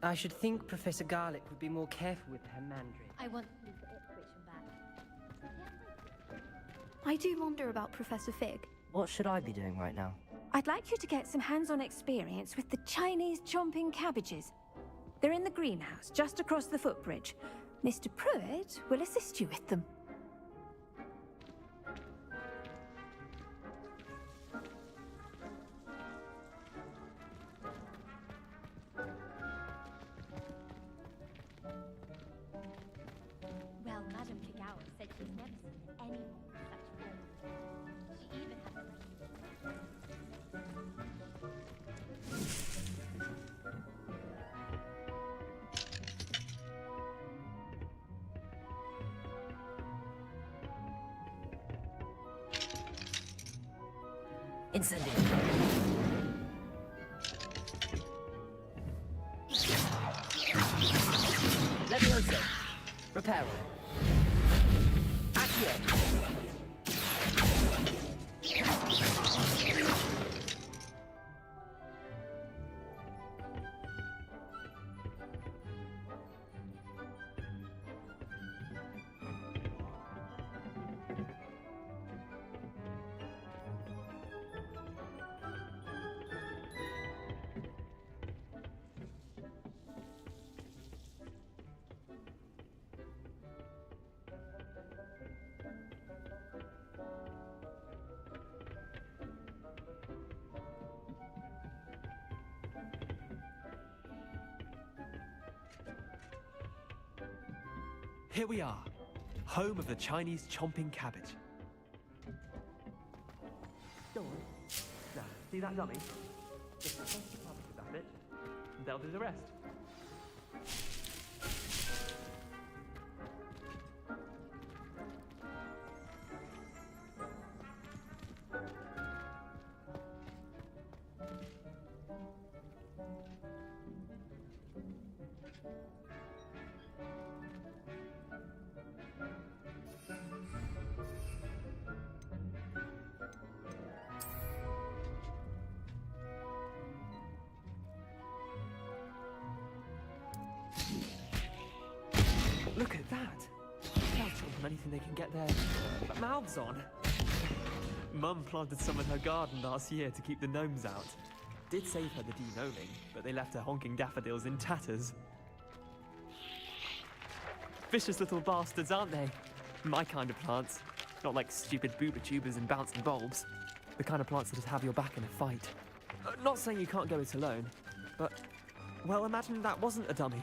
I should think Professor Garlick would be more careful with her Mandarin. I want to leave the Ipswich and back. I do wonder about Professor Fig. What should I be doing right now? I'd like you to get some hands-on experience with the Chinese chomping cabbages. They're in the greenhouse, just across the footbridge. Mr. Pruitt will assist you with them. Well, Madame Kagawa said she's never seen any such flowers. She even had Incendio. Levioso. Reparo. Accio. Here we are, home of the Chinese chomping cabbage. Go on. Now, see that dummy? Just press the cabbages at it, and they'll do the rest. Look at that! They'll chomp on anything they can get their mouths on. Mum planted some in her garden last year to keep the gnomes out. Did save her the de-gnoming, but they left her honking daffodils in tatters. Vicious little bastards, aren't they? My kind of plants. Not like stupid booba tubers and bouncing bulbs. The kind of plants that just have your back in a fight. Not saying you can't go it alone, but, well, imagine that wasn't a dummy.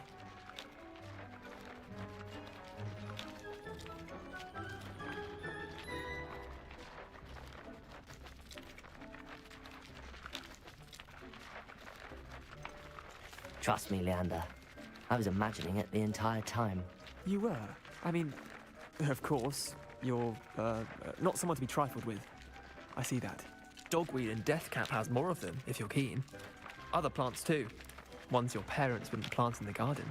Trust me, Leander. I was imagining it the entire time. You were? I mean, of course, you're, not someone to be trifled with. I see that. Dogweed and deathcap has more of them, if you're keen. Other plants too. Ones your parents wouldn't plant in the garden.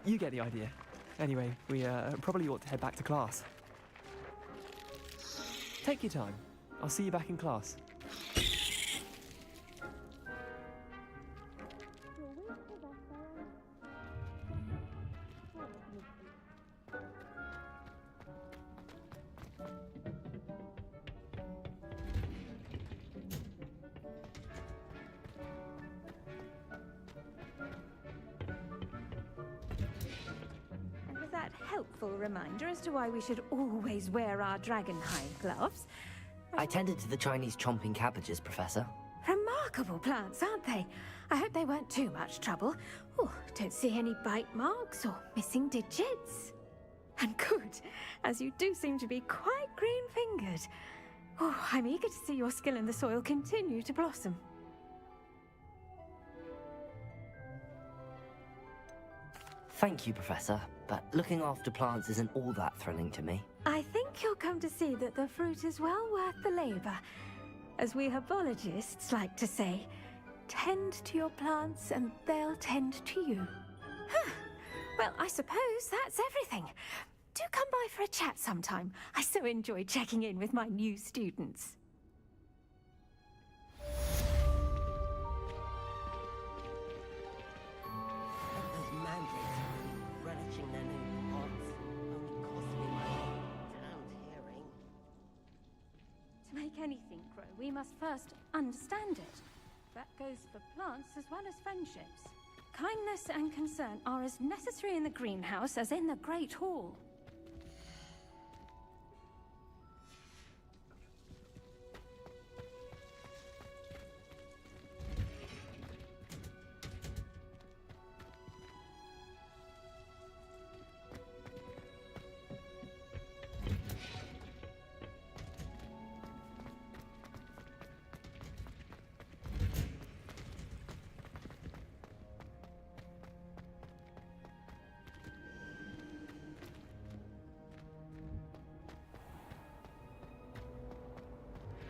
You get the idea. Anyway, we, probably ought to head back to class. Take your time. I'll see you back in class. Helpful reminder as to why we should always wear our dragonhide gloves. I tended to the Chinese chomping cabbages, Professor. Remarkable plants, aren't they? I hope they weren't too much trouble. Oh, don't see any bite marks or missing digits. And good, as you do seem to be quite green-fingered. Oh, I'm eager to see your skill in the soil continue to blossom. Thank you, Professor, but looking after plants isn't all that thrilling to me. I think you'll come to see that the fruit is well worth the labor. As we herbologists like to say, tend to your plants and they'll tend to you. Huh. Well, I suppose that's everything. Do come by for a chat sometime. I so enjoy checking in with my new students. Relishing their new pots only cost me my damned hearing. To make anything grow, we must first understand it. That goes for plants as well as friendships. Kindness and concern are as necessary in the greenhouse as in the Great Hall.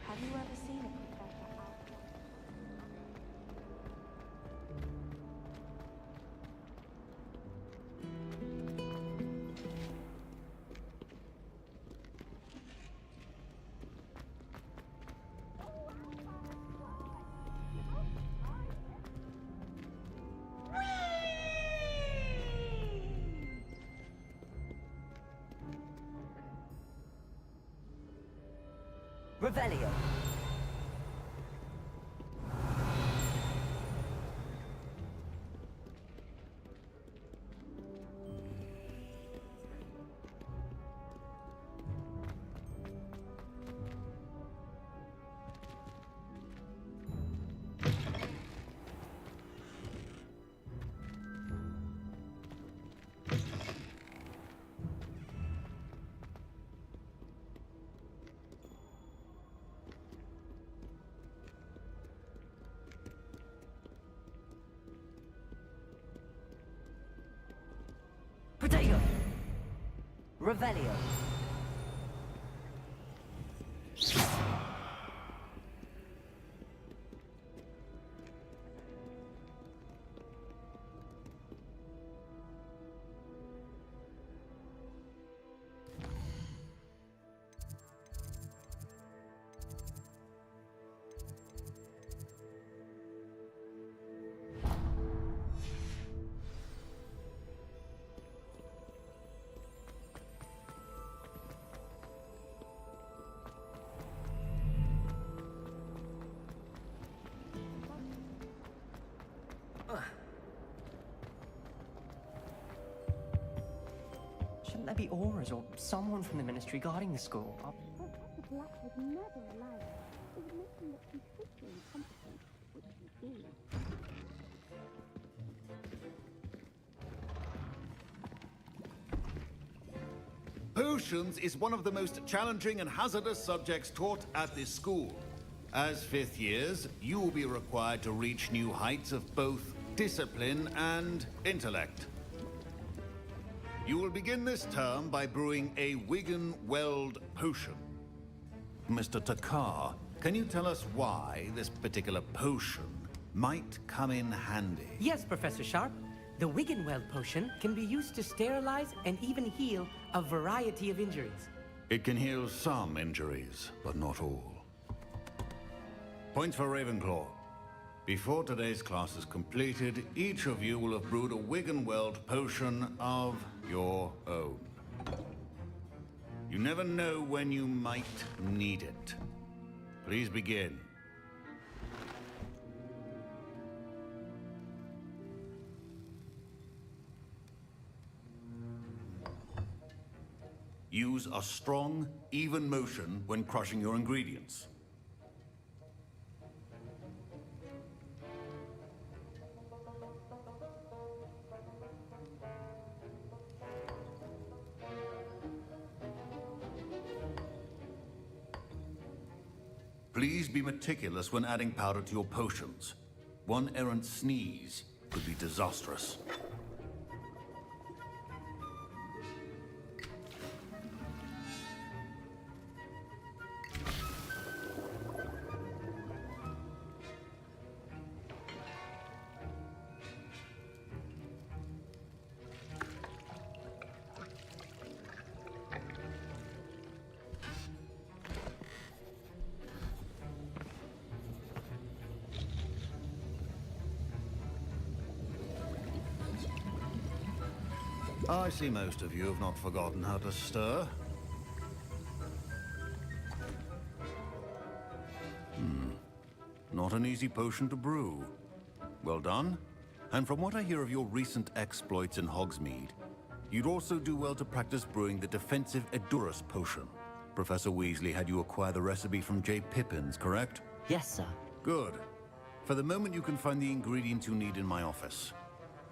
Have you ever seen a professor out? Revelio! Revelio. Shouldn't there be auras or someone from the ministry guarding the school? Professor Black would never allow it. It would make him look completely incompetent, which he is. Potions is one of the most challenging and hazardous subjects taught at this school. As fifth years, you will be required to reach new heights of both discipline and intellect. You will begin this term by brewing a Wigan Weld potion. Mr. Takar, can you tell us why this particular potion might come in handy? Yes, Professor Sharp. The Wiggenweld potion can be used to sterilize and even heal a variety of injuries. It can heal some injuries, but not all. Points for Ravenclaw. Before today's class is completed, each of you will have brewed a Wiggenweld potion of your own. You never know when you might need it. Please begin. Use a strong, even motion when crushing your ingredients. Please be meticulous when adding powder to your potions. One errant sneeze could be disastrous. I see most of you have not forgotten how to stir. Not an easy potion to brew. Well done. And from what I hear of your recent exploits in Hogsmeade, you'd also do well to practice brewing the defensive Edurus potion. Professor Weasley had you acquire the recipe from J. Pippins, correct? Yes, sir. Good. For the moment, you can find the ingredients you need in my office.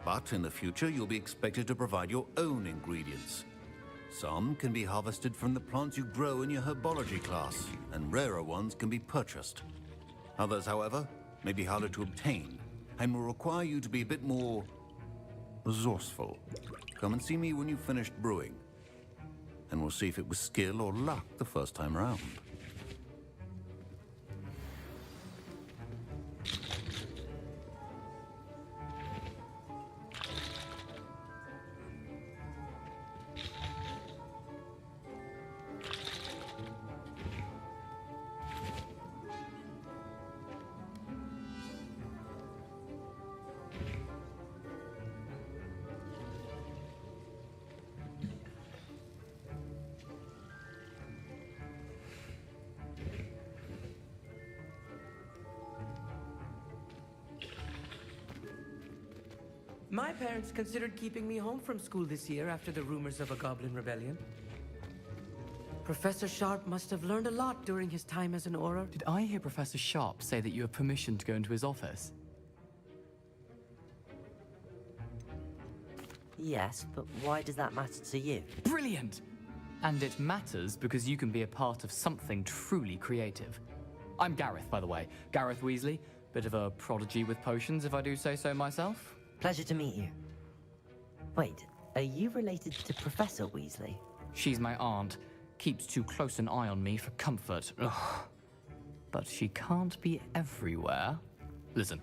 But in the future, you'll be expected to provide your own ingredients. Some can be harvested from the plants you grow in your herbology class, and rarer ones can be purchased. Others, however, may be harder to obtain, and will require you to be a bit more resourceful. Come and see me when you've finished brewing, and we'll see if it was skill or luck the first time round. My parents considered keeping me home from school this year after the rumors of a goblin rebellion. Professor Sharp must have learned a lot during his time as an Auror. Did I hear Professor Sharp say that you have permission to go into his office? Yes, but why does that matter to you? Brilliant! And it matters because you can be a part of something truly creative. I'm Gareth, by the way. Gareth Weasley. Bit of a prodigy with potions, if I do say so myself. Pleasure to meet you. Wait, are you related to Professor Weasley? She's my aunt. Keeps too close an eye on me for comfort. Ugh. But she can't be everywhere. Listen,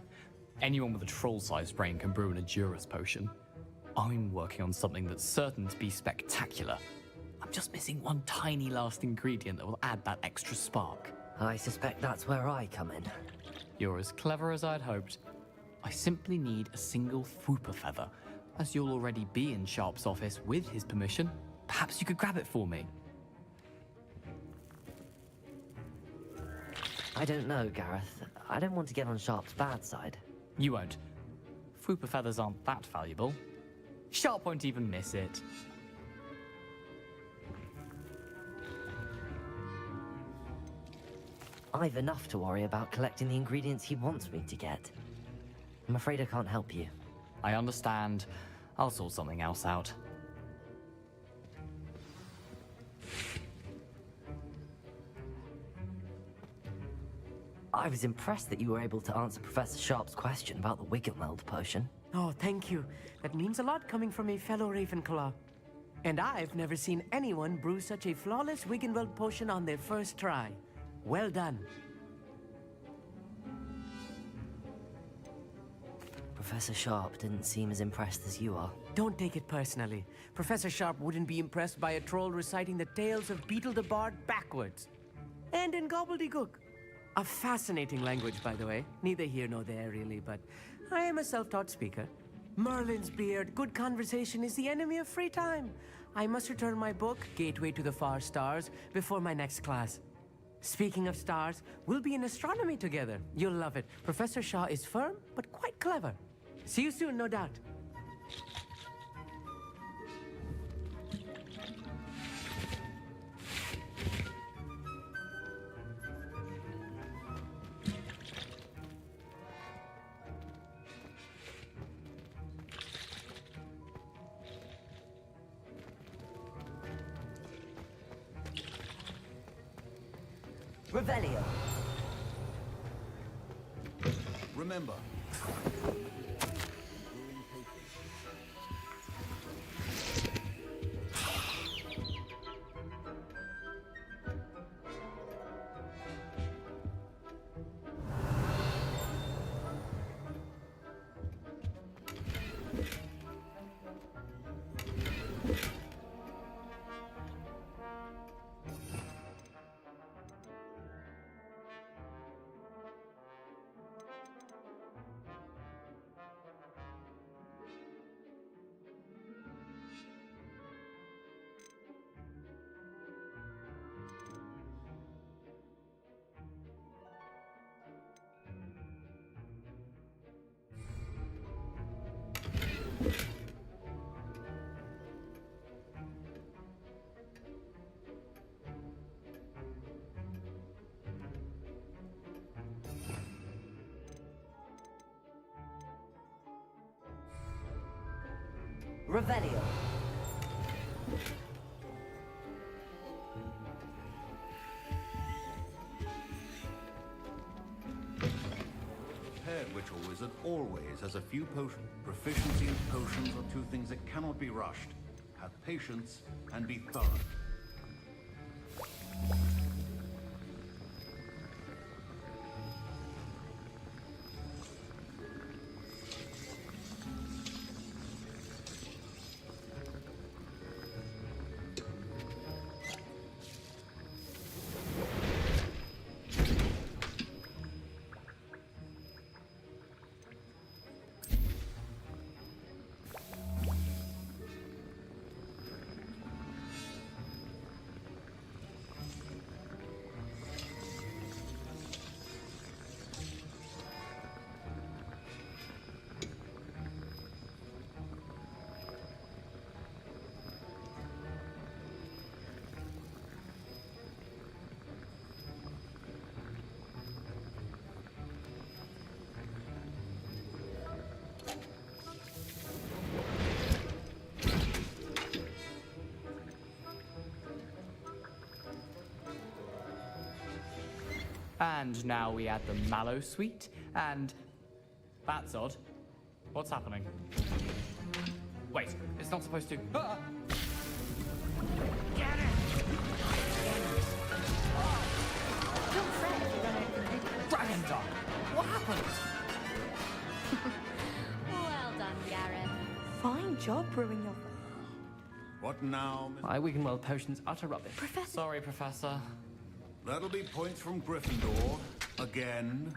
anyone with a troll-sized brain can brew an Endurance potion. I'm working on something that's certain to be spectacular. I'm just missing one tiny last ingredient that will add that extra spark. I suspect that's where I come in. You're as clever as I'd hoped. I simply need a single Fwooper feather. As you'll already be in Sharp's office with his permission, perhaps you could grab it for me. I don't know, Gareth. I don't want to get on Sharp's bad side. You won't. Fwooper feathers aren't that valuable. Sharp won't even miss it. I've enough to worry about collecting the ingredients he wants me to get. I'm afraid I can't help you. I understand. I'll sort something else out. I was impressed that you were able to answer Professor Sharp's question about the Wiggenweld potion. Oh, thank you. That means a lot coming from a fellow Ravenclaw. And I've never seen anyone brew such a flawless Wiggenweld potion on their first try. Well done. Professor Sharp didn't seem as impressed as you are. Don't take it personally. Professor Sharp wouldn't be impressed by a troll reciting the tales of Beetle the Bard backwards. And in gobbledygook. A fascinating language, by the way. Neither here nor there, really, but I am a self-taught speaker. Merlin's beard, good conversation is the enemy of free time. I must return my book, Gateway to the Far Stars, before my next class. Speaking of stars, we'll be in astronomy together. You'll love it. Professor Shaw is firm, but quite clever. See you soon, no doubt. Revelio. Remember. Revelio. Prepared Witch or Wizard always has a few potions. Proficiency in potions are two things that cannot be rushed. Have patience and be thorough. And now we add the mallow sweet, and... That's odd. What's happening? Wait, it's not supposed to... Ah! Don't fret if you run out of ingredients. Dragon Dog! What happened? Well done, Gareth. Fine job brewing your... What now, Miss... I weaken well potions utter rubbish. Professor. Sorry, Professor. That'll be points from Gryffindor. Again.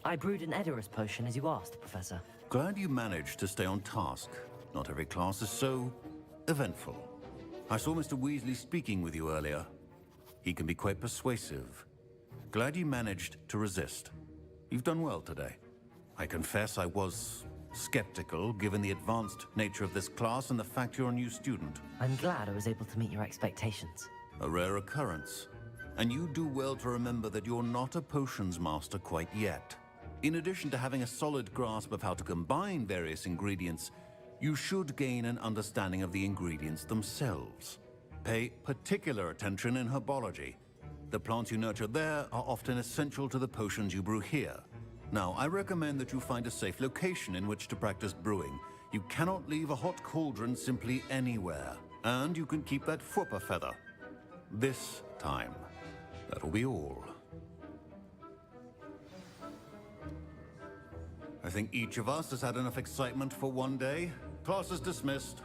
I brewed an Edorus potion as you asked, Professor. Glad you managed to stay on task. Not every class is so eventful. I saw Mr. Weasley speaking with you earlier. He can be quite persuasive. Glad you managed to resist. You've done well today. I confess I was skeptical, given the advanced nature of this class and the fact you're a new student. I'm glad I was able to meet your expectations. A rare occurrence. And you do well to remember that you're not a potions master quite yet. In addition to having a solid grasp of how to combine various ingredients, you should gain an understanding of the ingredients themselves. Pay particular attention in herbology. The plants you nurture there are often essential to the potions you brew here. Now, I recommend that you find a safe location in which to practice brewing. You cannot leave a hot cauldron simply anywhere. And you can keep that Fwooper feather. This time. That'll be all. I think each of us has had enough excitement for one day. Class is dismissed.